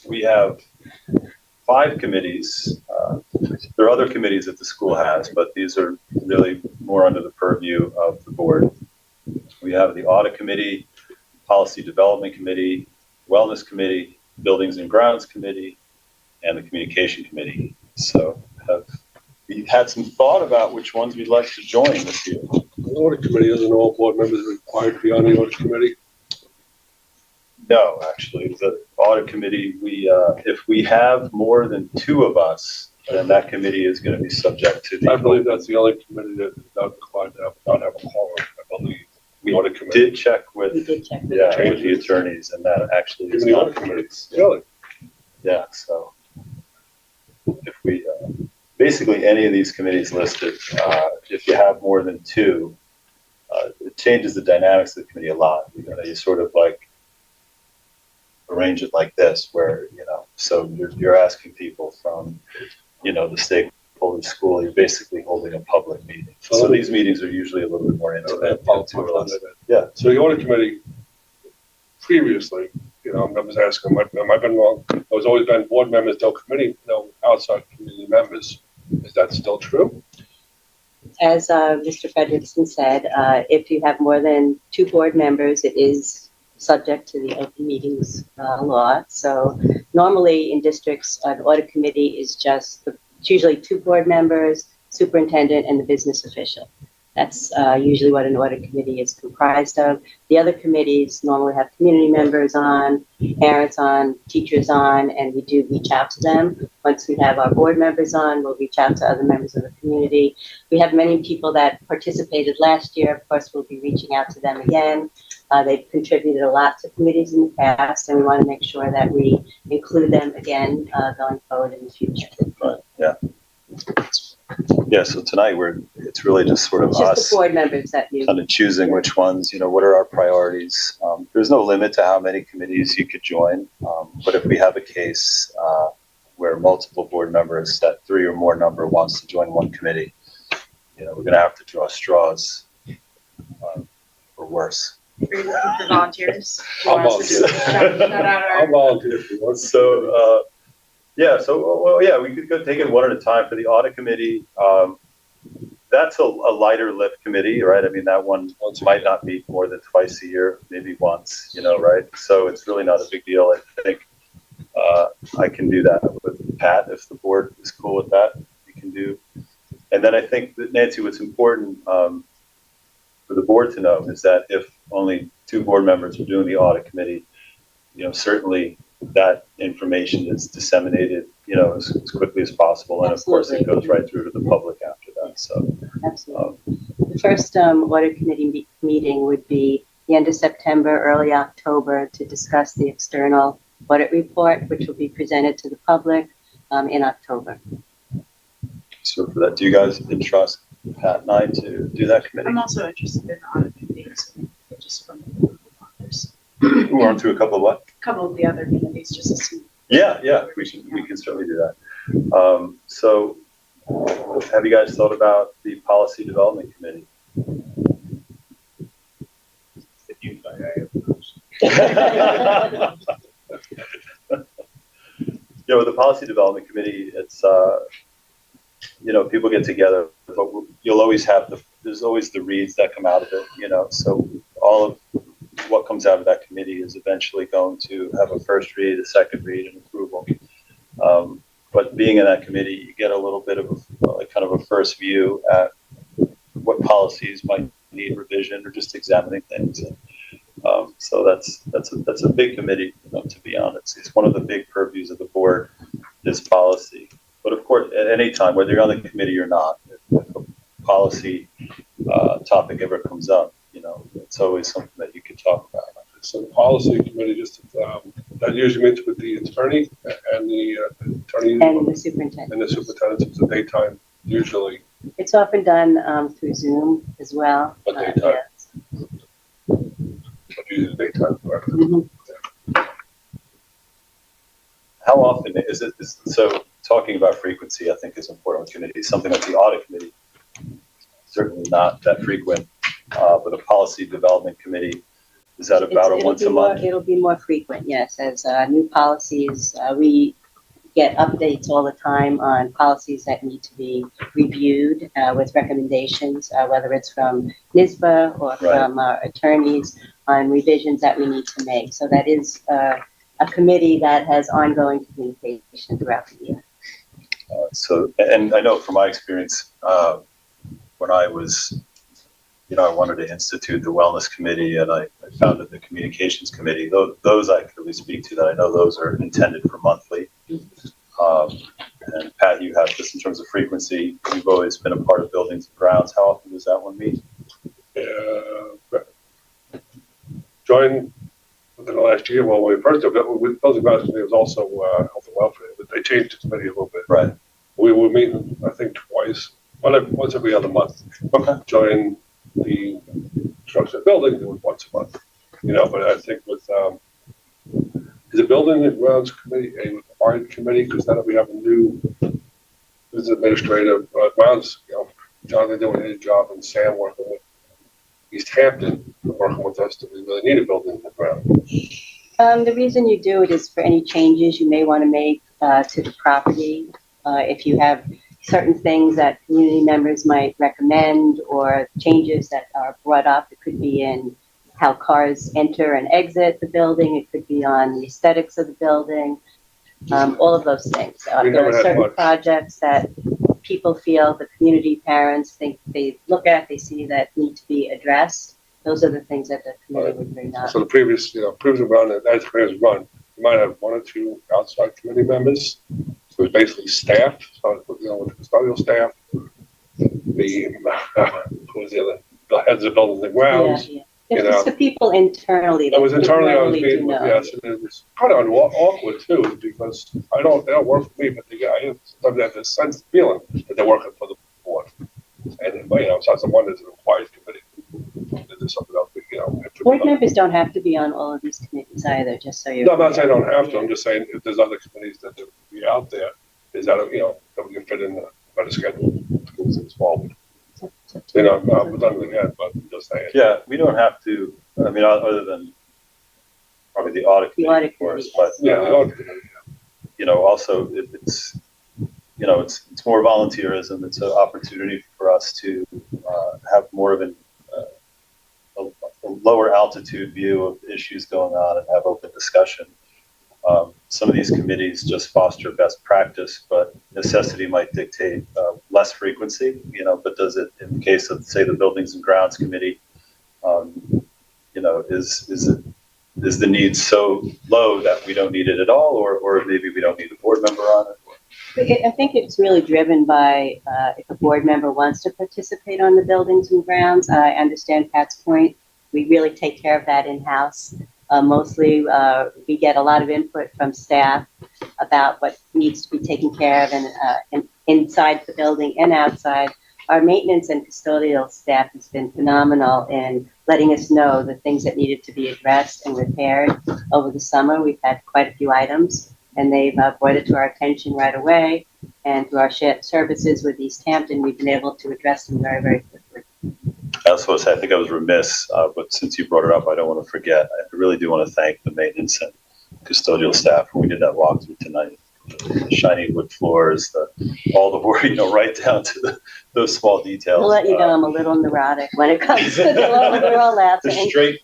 we have 5 committees. There are other committees that the school has, but these are really more under the purview of the board. We have the audit committee, policy development committee, wellness committee, buildings and grounds committee, and the communication committee. So we've had some thought about which ones we'd like to join this year. The audit committee, isn't all board members required to be on the audit committee? No, actually, the audit committee, if we have more than 2 of us, then that committee is going to be subject to the. I believe that's the only committee that is not required to not have a quorum. I believe the audit committee. Did check with, We did check. with the attorneys, and that actually is Even the not audit the committee. case. Really? Yeah, so if we, basically any of these committees listed, if you have more than 2, it changes the dynamics of the committee a lot. You sort of like arrange it like this, where, so you're asking people from, the stakeholder school, you're basically holding a public meeting. So these meetings are usually a little bit more intimate. Yeah. So the audit committee previously, I'm just asking, am I been wrong? There's always been board members, no committee, no outside community members. Is that still true? As Mr. Frederickson said, if you have more than 2 board members, it is subject to the open meetings law. So normally in districts, an audit committee is it's usually 2 board members, superintendent, and the business official. That's usually what an audit committee is comprised of. The other committees normally have community members on, parents on, teachers on, and we do reach out to them. Once we have our board members on, we'll reach out to other members of the community. We have many people that participated last year. Of course, we'll be reaching out to them again. They've contributed a lot to committees in the past, and we want to make sure that we include them again going forward in the future. Right, yeah. Yeah, so tonight it's really just sort of It's just us the board members that you. kind of choosing which ones, what are our priorities. There's no limit to how many committees you could join, but if we have a case where multiple board members, that 3 or more number wants to join one committee, we're going to have to draw straws, or worse. Are you looking for volunteers? Do you I'll want us to just shout out I'll our- volunteer if you want. So, we could go take it one at a time. For the audit committee, that's a lighter lift committee, right? I mean, that one might not meet more than twice a year, maybe once, right? So it's really not a big deal. I think I can do that with Pat if the board is cool with that. We can do. And then I think that, Nancy, what's important for the board to know is that if only 2 board members are doing the audit committee, certainly that information is disseminated, as quickly as possible. And of course, it goes right through to the public after that. So, Absolutely. The first audit committee meeting would be the end of September, early October, to discuss the external audit report, which will be presented to the public in October. so for that, do you guys entrust Pat and I to do that committee? I'm also interested in the audit committees, just from others. Who aren't through a couple of what? A couple of the other committees, just to see. Yeah, we can certainly do that. So have you guys thought about the policy development committee? With the policy development committee, it's people get together, but you'll always have there's always the reads that come out of it, so all of what comes out of that committee is eventually going to have a first read, a second read, and approval. But being in that committee, you get a little bit of a first view at what policies might need revision or just examining things. And, so that's a big committee, to be honest. It's one of the big purviews of the board is policy. But of course, at any time, whether you're on the committee or not, if a policy topic ever comes up, it's always something that you can talk about. So the policy committee, that usually meets with the attorney and the attorney And the superintendent. and the superintendent. It's a daytime usually. It's often done through Zoom as well. But daytime. Yes. But usually daytime. Correct? Mhm. How often is it? So talking about frequency, I think, is important with committees. Something like the audit committee, certainly not that frequent, but a policy development committee, is that about a once a month? It'll be more frequent, yes. As new policies, we get updates all the time on policies that need to be reviewed with recommendations, whether it's from NISBA or from our attorneys on revisions that we need to make. So that is a committee that has ongoing communication throughout the year. And I know from my experience, when I was, I wanted to institute the wellness committee, and I founded the communications committee. Those I could really speak to. That I know those are intended for monthly. And Pat, you have just in terms of frequency, you've always been a part of buildings and grounds. How often does that one meet? Joined within the last year. Well, when we first did it, with building grounds committee, was also health and welfare, but they changed the committee a little bit. Right. We were meeting, I think, twice, once every other month. Okay. Join the construction of buildings, it was once a month. But I think with is the building and grounds committee a required committee? Because now that we have a new business administrator, grounds, Jonathan doing his job and Sam working with East Hampton, working with us, do we really need a building and ground? The reason you do it is for any changes you may want to make to the property. If you have certain things that community members might recommend or changes that are brought up, it could be in how cars enter and exit the building. It could be on the aesthetics of the building, all of those things. We There never are had certain much. projects that people feel, the community parents think they look at, they see that need to be addressed. Those are the things that the committee would bring up. So the previous round, that committee's run, you might have one or two outside committee members. So it's basically staff, so, with the custodial staff, who was the other, the heads of buildings and grounds. Yeah. You It's know. the people internally. It was internally, I was normally being, do know. yes, and it was kind of awkward too, because they don't work for me, but I sometimes have this sense, feeling that they're working for the board. And, so that's the one that's an required committee. There's something else, Board members don't have to be on all of these committees either, just so you're. No, I'm not saying I don't have to, I'm just saying if there's other committees that would be out there, is that, that we can fit in the better schedule, because it's forward. We've done it again, but I'm just saying. Yeah, we don't have to, I mean, other than probably the audit committee, of course, but, also it's, it's more volunteerism. It's an opportunity for us to have more of a lower altitude view of issues going on and have open discussion. Some of these committees just foster best practice, but necessity might dictate less frequency, but does it, in the case of, say, the Buildings and Grounds Committee, is the need so low that we don't need it at all, or maybe we don't need a board member on it? I think it's really driven by if a board member wants to participate on the Buildings and Grounds. I understand Pat's point. We really take care of that in-house. Mostly, we get a lot of input from staff about what needs to be taken care of and inside the building and outside. Our maintenance and custodial staff has been phenomenal in letting us know the things that needed to be addressed and repaired over the summer. We've had quite a few items, and they've brought it to our attention right away. And through our shared services with East Hampton, we've been able to address them very, very quickly. I also want to say, I think I was remiss, but since you brought it up, I don't want to forget. I really do want to thank the maintenance and custodial staff when we did that walkthrough tonight. The shiny wood floors, all the work, right down to those small details. I'll let you know I'm a little neurotic when it comes to the rollouts. The straight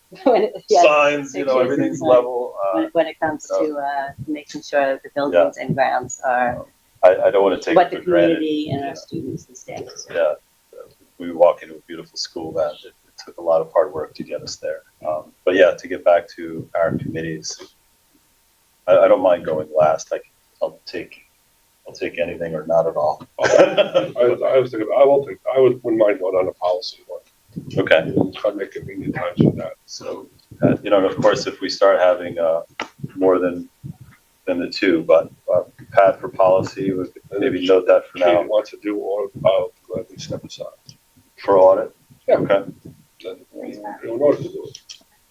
signs, everything's level. When it comes to making sure the buildings and grounds are. I don't want to take what it for the community granted. and our students and staff. Yeah, we walk into a beautiful school that it took a lot of hard work to get us there. But yeah, to get back to our committees, I don't mind going last. I'll take anything or not at all. I was thinking, I wouldn't mind going on a policy one. Okay. Try to make convenient times for that. So, and of course, if we start having more than the two, but Pat for policy, we could maybe note that for now. Wants to do all, I'll gladly step aside. For audit? Yeah. Okay. Then we don't know what to do.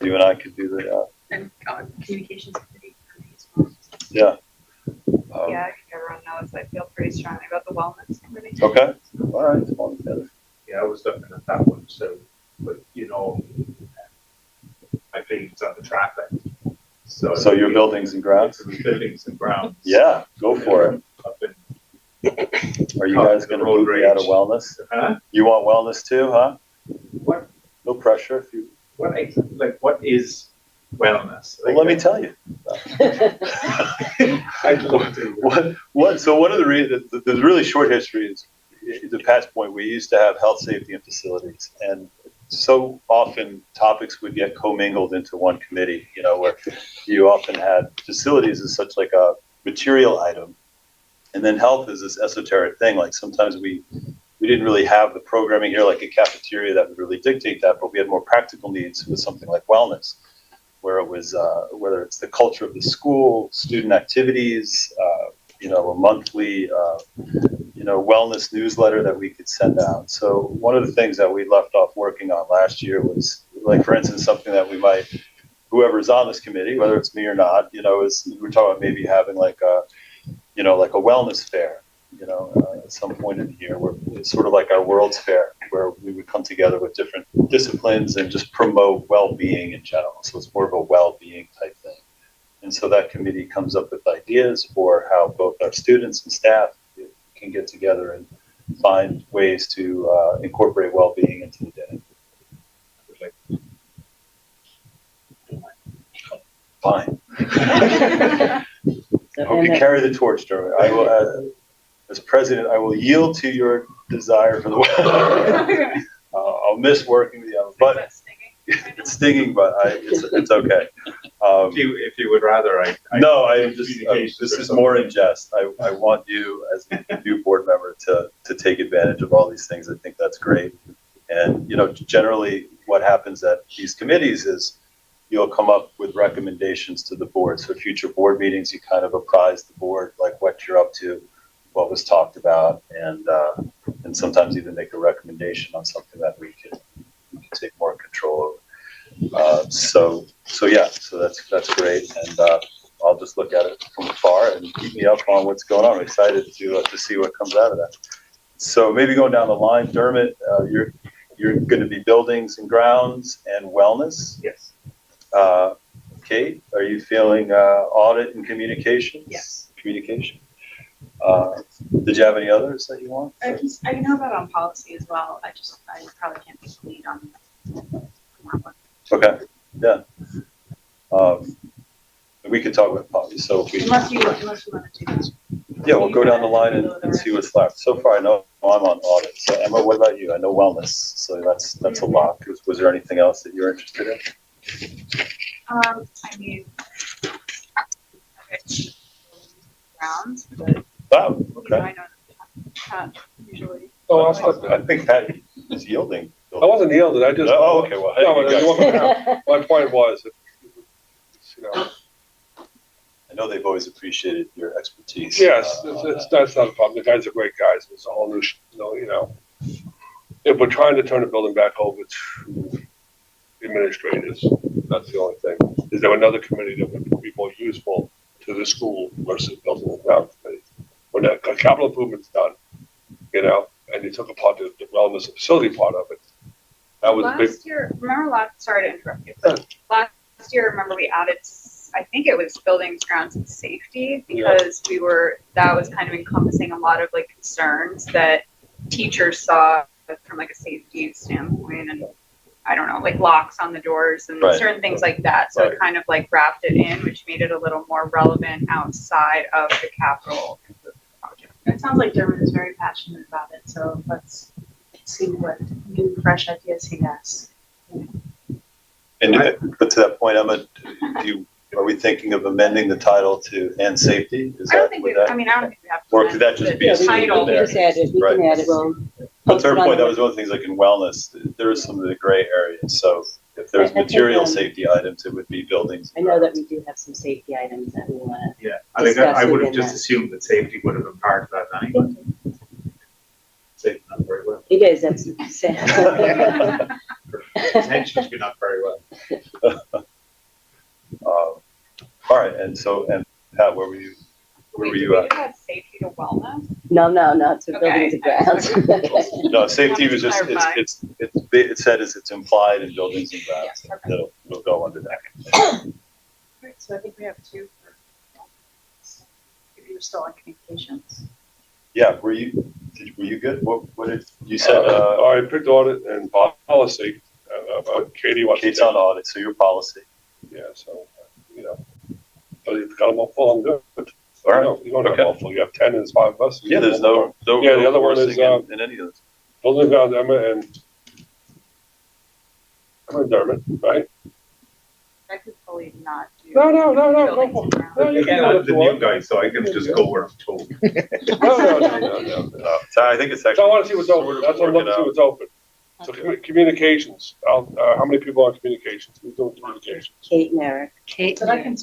You and I could do the, And communications committee. yeah. Yeah, I think everyone knows I feel pretty strongly about the wellness committee. Okay. All right. All together. Yeah, I was looking at that one, so, but my feelings on the traffic. So your buildings and grounds? Buildings and grounds. Yeah, go for it. I've been Are you guys going to move me out of wellness? Huh? You want wellness too, huh? What? No pressure. If you. What is wellness? Well, let me tell you. I'd love to. So one of the reasons, the really short history is, to Pat's point, we used to have health, safety, and facilities, and so often topics would get commingled into one committee. Where you often had facilities as such like a material item, and then health is this esoteric thing. Like sometimes we didn't really have the programming here, like a cafeteria that would really dictate that, but we had more practical needs with something like wellness, where it was whether it's the culture of the school, student activities, a monthly wellness newsletter that we could send out. So one of the things that we left off working on last year was, like, for instance, something that we might, whoever's on this committee, whether it's me or not, is we're talking about maybe having like a wellness fair, at some point in the year, where it's sort of like our World's Fair, where we would come together with different disciplines and just promote well-being in general. So it's more of a well-being type thing. And so that committee comes up with ideas for how both our students and staff can get together and find ways to incorporate well-being into the day. Fine. I hope you carry the torch, Joe. I will. as president, I will yield to your desire for the weather. I'll miss working with you, but it's stinging, but it's okay. If you would rather, No, this is more in jest. I want you as a new board member to take advantage of all these things. I think that's great. And, generally what happens at these committees is you'll come up with recommendations to the board. So future board meetings, you kind of apprise the board, like what you're up to, what was talked about, and sometimes even make a recommendation on something that we can take more control over. So that's great. And I'll just look at it from afar and keep me up on what's going on. I'm excited to see what comes out of that. So maybe going down the line, Dermot, you're going to be buildings and grounds and wellness. Yes. Kate, are you feeling audit and communications? Yes. Communication. Did you have any others that you want? I can help out on policy as well. I probably can't be the lead on that one. Okay. Yeah. We could talk about policy. So if we, Unless you want to do this. yeah, we'll go down the line and see what's left. So far, I know I'm on audit. So Emma, what about you? I know wellness. So that's a lock. Was there anything else that you're interested in? I mean, grounds, but Wow. you know, Okay. I know Pat usually. Oh, I thought I think Pat is yielding. I wasn't yielding, I just. Oh, okay. Well, hey, No, you guys- my point was, you know, I know they've always appreciated your expertise. yes, that's not a problem. The guys are great guys. It's a whole new, if we're trying to turn the building back over to administrators, that's the only thing. Is there another committee that would be more useful to the school versus building and ground committee? When that capital improvement's done, and you took apart the wellness and facility part of it, that was a big. Sorry to interrupt you, but last year, remember we added, I think it was buildings, grounds, and safety, because that was kind of encompassing a lot of like concerns that teachers saw from like a safety standpoint, and I don't know, like locks on the doors and certain things like that. So it kind of like wrapped it in, which made it a little more relevant outside of the capital project. It sounds like Dermot is very passionate about it, so let's see what new, fresh ideas he has. But to that point, Emma, are we thinking of amending the title to "and safety"? I don't think we have to. Or could that just be a title. there? We can add it. But to her point, that was one of the things like in wellness, there is some of the gray areas. So if there's I think, material safety items, it would be buildings. I know that we do have some safety items that we want to. Yeah, I think I would have within just that. assumed that safety would have been part of that anyway. Safety not very well. It is, that's sad. Intentions be not very well. All right, and Pat, where were you? Where were you at? We had safety to wellness. No, to buildings and grounds. No, safety was just it said it's implied in buildings and grounds. Yes, okay. It'll go under that. Right, so I think we have two for, if you're still on communications. Yeah, were you good? What did you said? I picked audit and policy. Katie wants. Kate's on audit, so your policy. Yeah, so but you've got them all full. I'm good. All right. You don't have them all full. You have 10 and it's 5 of us. Yeah, there's no. Yeah, the other one is in any of those. building ground Emma and Dermot, right? I could fully not do. No. buildings and grounds. No, you Again, can I'm do the it. new guy, so I can just go where I'm told. No. So I think it's So I actually. want to see what's open. That's what I'm looking to see what's open. So communications. How many people on communications? Who's doing communications? Kate and Eric. Kate, But I can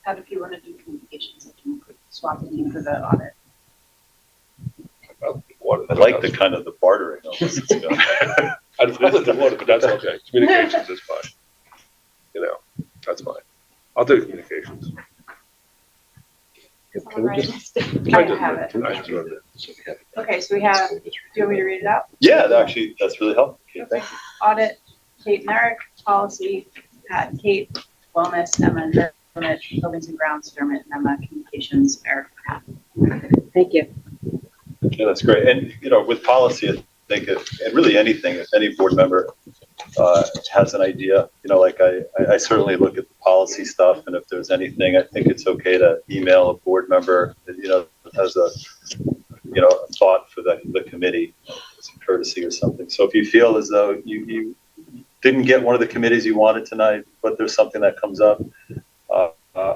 have, if you want to do communications, I can swap it in for the audit. I like the kind of the bartering. Of this. I'd rather do water, but that's okay. Communications is fine. That's fine. I'll do communications. Someone write just- it? I have it. I just wrote it. Okay, so we have, do you want me to read it out? Yeah, that's really helpful. Okay, thank you. Audit, Kate and Eric, policy, Pat and Kate, wellness, Emma and Dermot, buildings and grounds, Dermot and Emma, communications, Eric, Pat. Thank you. Yeah, that's great. And with policy, I think and really anything, if any board member has an idea, like I certainly look at the policy stuff, and if there's anything, I think it's okay to email a board member that has a a thought for the committee, some courtesy or something. So if you feel as though you didn't get one of the committees you wanted tonight, but there's something that comes up,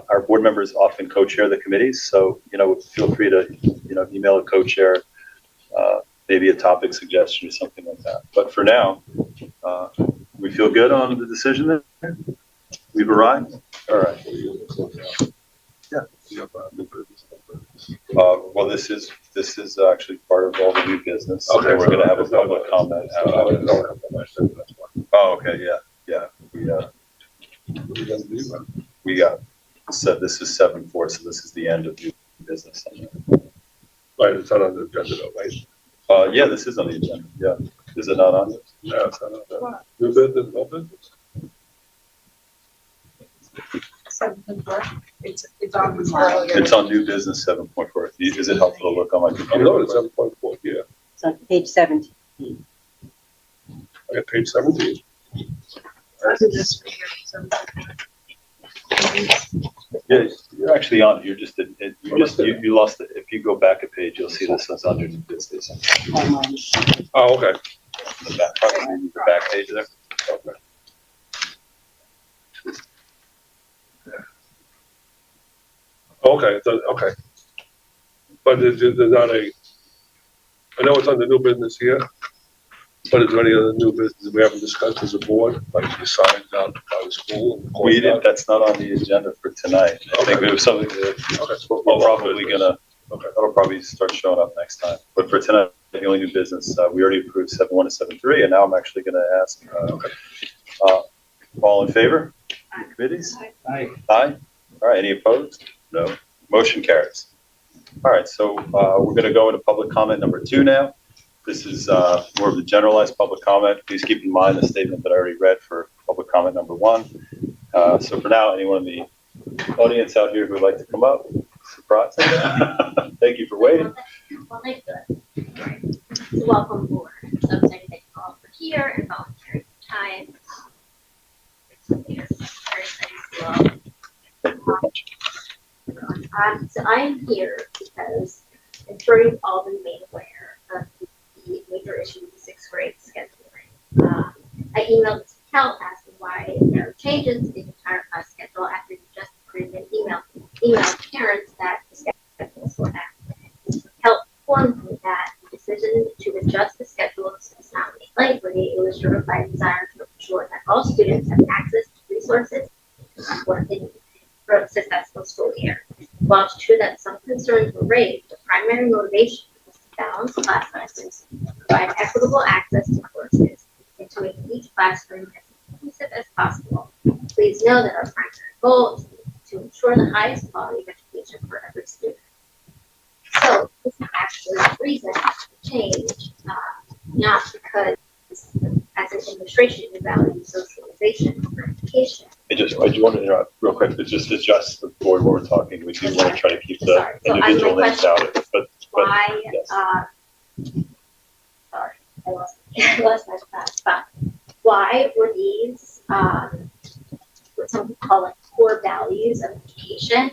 our board members often co-chair the committees. So, feel free to, email a co-chair, maybe a topic suggestion or something like that. But for now, we feel good on the decision there. We've arrived. All right. Yeah. Well, this is actually part of all the new business. Okay, We're going to have a public comment. Oh, okay. Yeah. We got said this is 7-4, so this is the end of new business. Right, it's not on the agenda though, right? Yeah, this is on the agenda. Yeah. Is it not on this? No, it's not on the new business, no business. It's on. It's on new business 7.4. Is it helpful to look on my I'm computer? noting 7.4 here. It's on page 17. I got page 17. Yeah, you're actually on. You're just you lost it. If you go back a page, you'll see this is under new business. Oh, okay. The back page there. Okay. Okay, okay. But there's not I know it's on the new business here, but is there any other new business we haven't discussed as a board, like the signs out by the school? We didn't, that's not on the agenda for tonight. I think we have something that we're probably gonna, that'll probably start showing up next time. But for tonight, the only new business, we already approved 7.1 and 7.3, and now I'm actually gonna ask, all in favor? Committees? Aye. Aye. All right, any opposed? No. Motion carries. All right, so we're going to go into public comment number 2 now. This is more of the generalized public comment. Please keep in mind the statement that I already read for public comment number 1. So for now, anyone in the audience out here who would like to come up? Surprise. Thank you for waiting. Well, they could. So welcome aboard. So I'm excited that you all are here and volunteering your time. Very excited as well. So I'm here because I'm sure you've all been made aware of the major issue with the 6th grade scheduling. I emailed Mr. Kell asking why there are changes in the entire class schedule after you just approved an email parents that the schedules were accurate. Mr. Kell informed me that the decision to adjust the schedule is not made lightly. It was driven by a desire to ensure that all students have access to resources for a successful school year. While it's true that some concerns were raised, the primary motivation was to balance class sizes, provide equitable access to courses, and to make each classroom as inclusive as possible. Please know that our primary goal is to ensure the highest quality of education for every student. So this is actually the reason to change, not because as an administration you value socialization over education. I just want to interrupt real quick. It's just adjust the board when we're talking. We do want to try to keep the individual names out of it. But Why, yes. Sorry, I lost my spot. Why were these, what some people call like core values of education,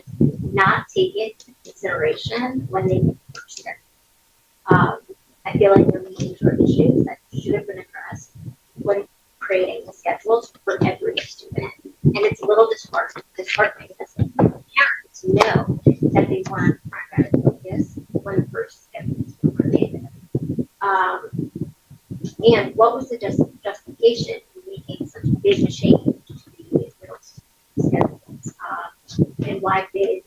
not taken into consideration when they make the first step? I feel like there are major issues that should have been addressed when creating the schedules for every student. And it's a little disheartening because parents know that they weren't primary focus when the first schedules were created. And what was the justification in making such a big change to the middle school schedules? And why did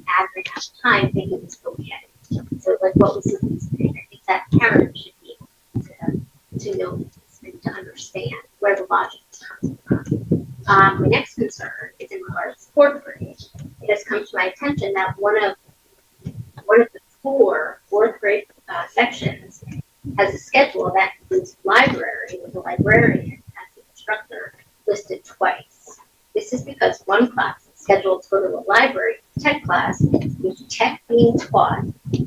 average time thinking this go ahead? So, like, what was the reason? I think that parents should be able to know this and to understand where the logic is coming from. My next concern is in regards to 4th grade. It has come to my attention that one of the 4 4th grade sections has a schedule that includes library with a librarian as the instructor listed twice. This is because one class is scheduled to go to a library tech class with tech being taught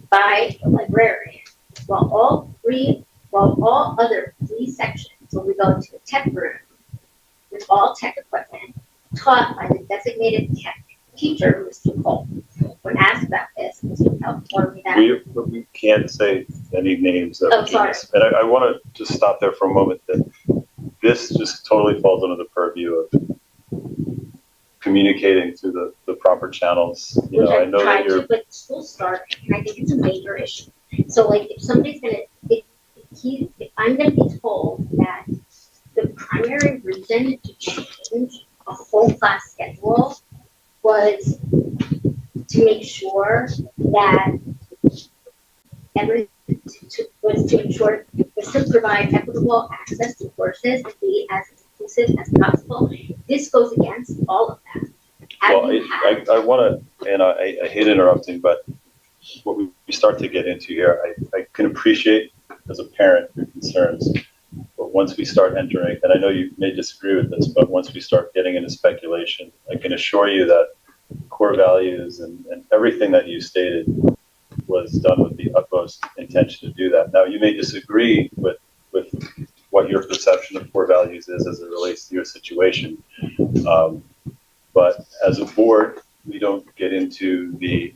by the librarian, while all other 3 sections will be going to a tech room with all tech equipment taught by the designated tech teacher, Mr. Cole. When asked about this, Mr. Cole informed me that We can't say any names of Oh, sorry. students. And I want to just stop there for a moment, that this just totally falls under the purview of communicating through the proper channels. You Which know, I I've know that tried you're, to, but school starting, and I think it's a major issue. So like, if somebody's gonna, if I'm gonna be told that the primary reason to change a whole class schedule was to make sure that was to provide equitable access to courses and be as inclusive as possible. This goes against all of that. well, I want to, and I hate interrupting, but what we start to get into here, I can appreciate as a parent your concerns. But once we start entering, and I know you may disagree with this, but once we start getting into speculation, I can assure you that core values and everything that you stated was done with the utmost intention to do that. Now, you may disagree with what your perception of core values is as it relates to your situation. But as a board, we don't get into the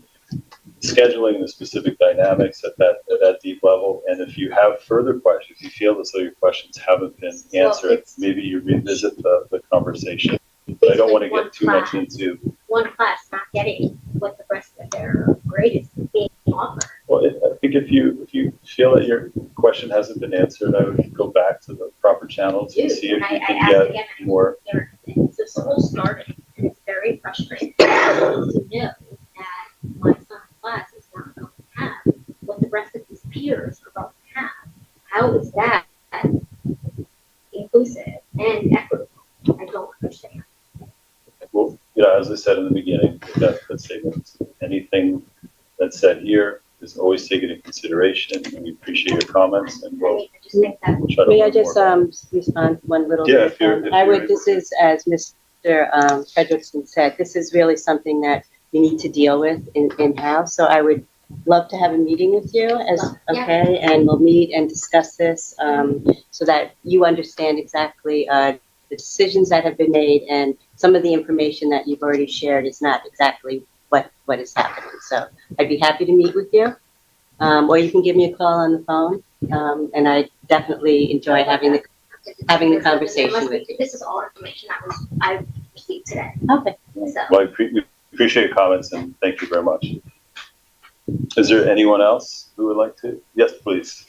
scheduling, the specific dynamics at that deep level. And if you have further questions, you feel as though your questions haven't been answered, maybe you revisit the conversation. But I don't want to get too much into one class not getting what the rest of their grade is being offered. Well, I think if you feel that your question hasn't been answered, I would go back to the proper channels and see if you can get more. So school started, and it's very frustrating to know that my son's class is not going to have what the rest of his peers are going to have. How is that inclusive and equitable? I don't understand. Well, you know, as I said in the beginning, that statement, anything that's said here is always taken into consideration, and we appreciate your comments, and we'll try to. May I just respond one little Yeah, bit? if you're I would. able This to. is, as Mr. Frederickson said, this is really something that we need to deal with in-house. So I would love to have a meeting with you, okay, and we'll meet and discuss this so that you understand exactly the decisions that have been made, and some of the information that you've already shared is not exactly what is happening. So I'd be happy to meet with you, or you can give me a call on the phone, and I definitely enjoy having the conversation with you. This is all information I received today. Okay. So. Well, we appreciate your comments, and thank you very much. Is there anyone else who would like to? Yes, please.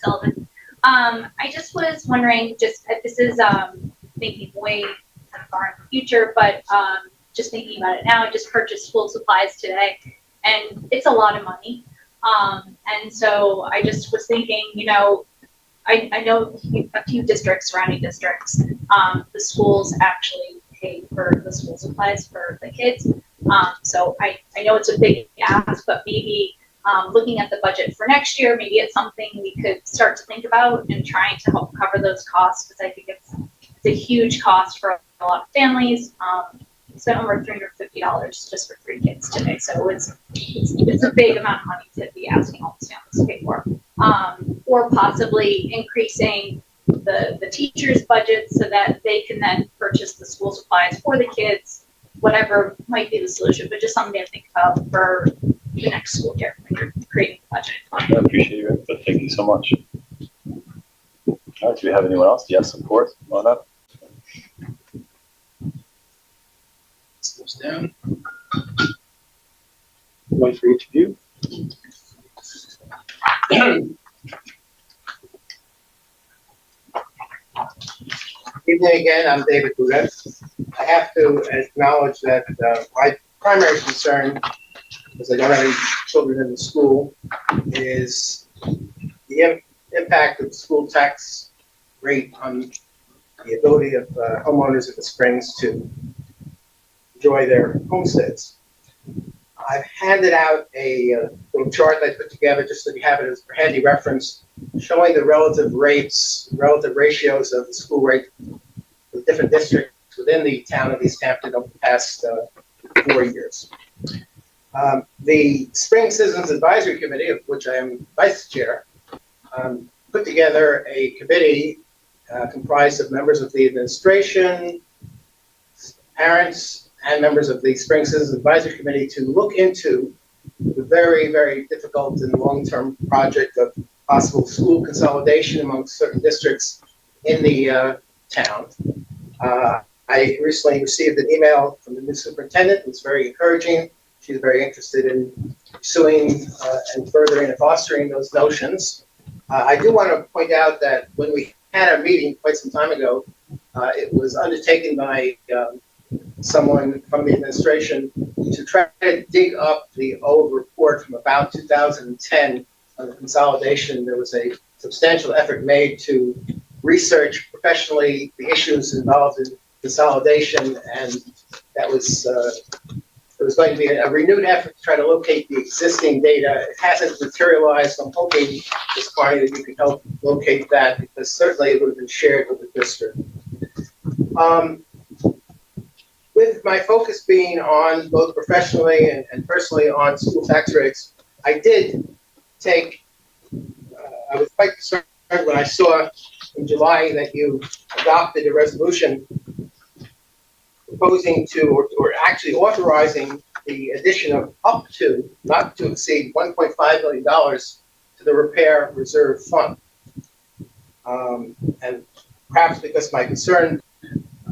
Sullivan. I just was wondering, just this is maybe way kind of far in the future, but just thinking about it now, I just purchased school supplies today, and it's a lot of money. And so I just was thinking, you know, I know a few districts, surrounding districts, the schools actually pay for the school supplies for the kids. So I know it's a big ask, but maybe looking at the budget for next year, maybe it's something we could start to think about and trying to help cover those costs, because I think it's a huge cost for a lot of families. Spent over $350 just for 3 kids today, so it's a big amount of money to be asking all these families to pay for. Or possibly increasing the teachers' budget so that they can then purchase the school supplies for the kids, whatever might be the solution, but just something to think about for the next school year when you're creating the budget. I appreciate your input. Thank you so much. All right, do we have anyone else? Yes, of course. Come on up. Steps down. One for each of you. Evening again, I'm David Boudet. I have to acknowledge that my primary concern, because I don't have any children in the school, is the impact of the school tax rate on the ability of homeowners in the Springs to enjoy their homesteads. I've handed out a little chart that I put together just so you have it as a handy reference, showing the relative ratios of the school rate for different districts within the town of East Hampton over the past 4 years. The Spring Citizens Advisory Committee, of which I am vice chair, put together a committee comprised of members of the administration, parents, and members of the Spring Citizens Advisory Committee to look into the very, very difficult and long-term project of possible school consolidation among certain districts in the town. I recently received an email from the new superintendent. It's very encouraging. She's very interested in pursuing and furthering and fostering those notions. I do want to point out that when we had a meeting quite some time ago, it was undertaken by someone from the administration to try to dig up the old report from about 2010 on the consolidation. There was a substantial effort made to research professionally the issues involved in consolidation, and that was there was going to be a renewed effort to try to locate the existing data. It hasn't materialized. I'm hoping, Ms. Carney, that you can help locate that, because certainly it would have been shared with the district. With my focus being on both professionally and personally on school tax rates, I did take, I was quite concerned when I saw in July that you adopted a resolution proposing to, or actually authorizing the addition of up to, not to exceed $1.5 million to the repair reserve fund. And perhaps because my concern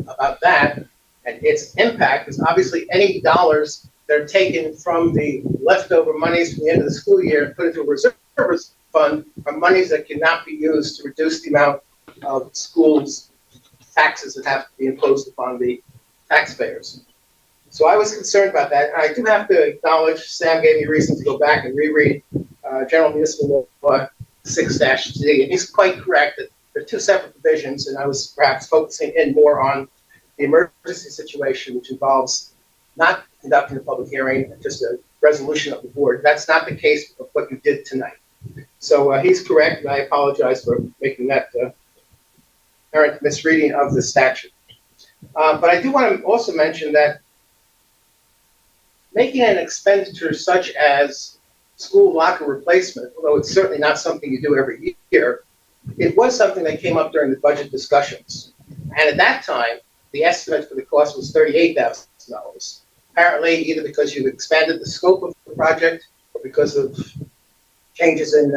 about that and its impact is obviously any dollars that are taken from the leftover monies from the end of the school year and put into a reserve fund are monies that cannot be used to reduce the amount of schools' taxes that have to be imposed upon the taxpayers. So I was concerned about that. And I do have to acknowledge, Sam gave me reason to go back and reread General Municipal Law 6-D, and he's quite correct that there are two separate provisions, and I was perhaps focusing in more on the emergency situation, which involves not conducting a public hearing, just a resolution of the board. That's not the case of what you did tonight. So he's correct, and I apologize for making that apparent misreading of the statute. But I do want to also mention that making an expenditure such as school locker replacement, although it's certainly not something you do every year, it was something that came up during the budget discussions. And at that time, the estimate for the cost was $38,000. Apparently, either because you expanded the scope of the project or because of changes in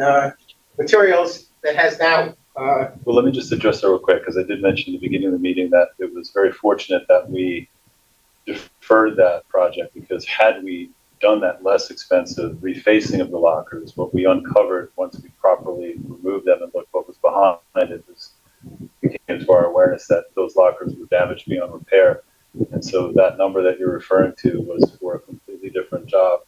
materials, that has now well, let me just address that real quick, because I did mention at the beginning of the meeting that it was very fortunate that we deferred that project, because had we done that less expensive refacing of the lockers, what we uncovered once we properly removed them and looked what was behind it was, became to our awareness that those lockers were damaged beyond repair. And so that number that you're referring to was for a completely different job,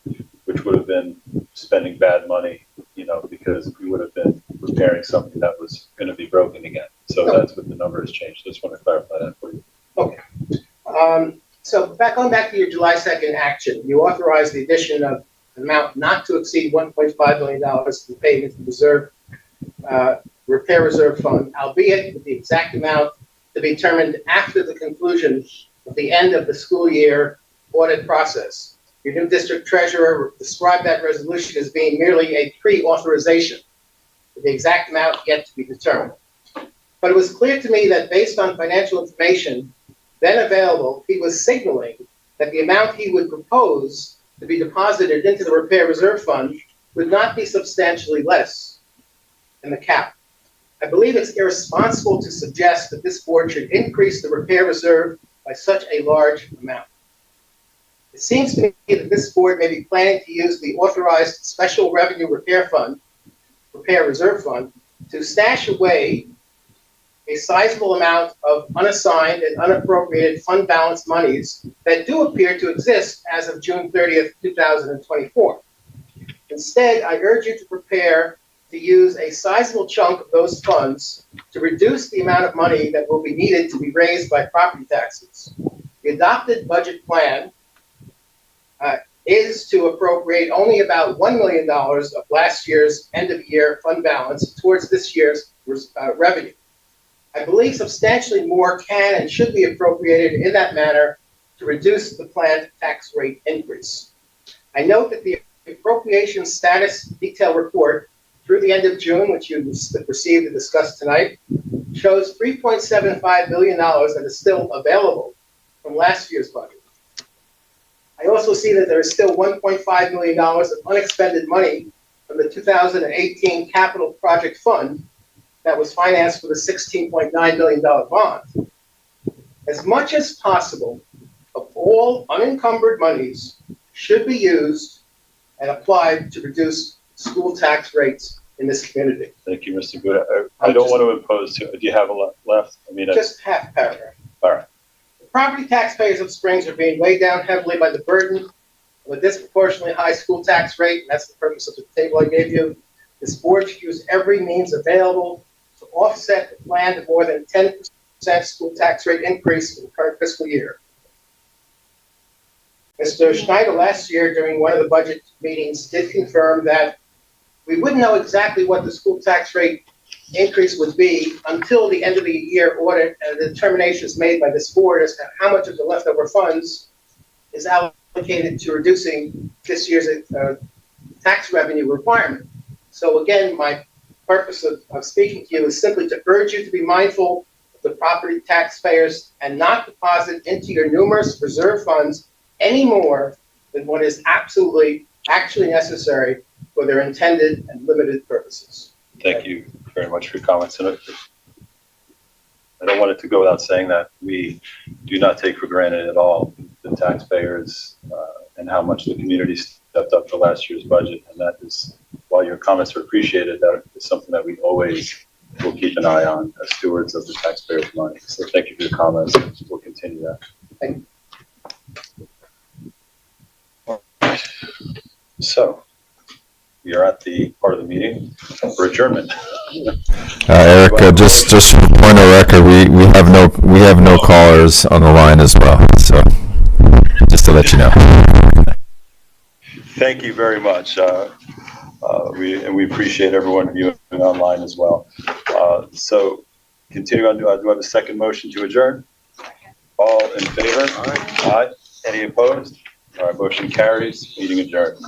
which would have been spending bad money, you know, because we would have been repairing something that was going to be broken again. So that's what the number has changed. Just want to clarify that for you. Okay. So going back to your July 2nd action, you authorized the addition of an amount not to exceed $1.5 million to be paid into the reserve, repair reserve fund, albeit with the exact amount to be determined after the conclusion of the end of the school year audit process. Your new district treasurer described that resolution as being merely a pre-authorization, with the exact amount yet to be determined. But it was clear to me that based on financial information then available, he was signaling that the amount he would propose to be deposited into the repair reserve fund would not be substantially less than the cap. I believe it's irresponsible to suggest that this board should increase the repair reserve by such a large amount. It seems to me that this board may be planning to use the authorized special revenue repair fund, repair reserve fund, to stash away a sizable amount of unassigned and unappropriated fund balance monies that do appear to exist as of June 30th, 2024. Instead, I urge you to prepare to use a sizable chunk of those funds to reduce the amount of money that will be needed to be raised by property taxes. The adopted budget plan is to appropriate only about $1 million of last year's end-of-year fund balance towards this year's revenue. I believe substantially more can and should be appropriated in that manner to reduce the planned tax rate increase. I note that the appropriation status detail report through the end of June, which you received and discussed tonight, shows $3.75 billion that is still available from last year's budget. I also see that there is still $1.5 million of unexpended money from the 2018 Capital Project Fund that was financed with a $16.9 million bond. As much as possible of all unencumbered monies should be used and applied to reduce school tax rates in this community. Thank you, Mr. Good. I don't want to impose, do you have a lot left? I mean, Just half paragraph. all right. The property taxpayers of Springs are being weighed down heavily by the burden of a disproportionately high school tax rate. And that's the purpose of the table I gave you. This board should use every means available to offset the planned more than 10% school tax rate increase in the current fiscal year. Mr. Schneider last year during one of the budget meetings did confirm that we wouldn't know exactly what the school tax rate increase would be until the end of the year audit and the determination is made by this board as to how much of the leftover funds is allocated to reducing this year's tax revenue requirement. So again, my purpose of speaking to you is simply to urge you to be mindful of the property taxpayers and not deposit into your numerous reserve funds any more than what is actually necessary for their intended and limited purposes. Thank you very much for your comments. And I don't want it to go without saying that we do not take for granted at all the taxpayers and how much the community stepped up for last year's budget. And that is, while your comments are appreciated, that is something that we always will keep an eye on as stewards of the taxpayers' money. So thank you for your comments. We'll continue that. Thank you. So we are at the part of the meeting for adjournment. Erica, just for point of record, we have no callers on the line as well. So just to let you know. Thank you very much. We appreciate everyone viewing online as well. So continuing on, do I have a second motion to adjourn? All in favor? Aye. Any opposed? All right, motion carries. Meeting adjourned.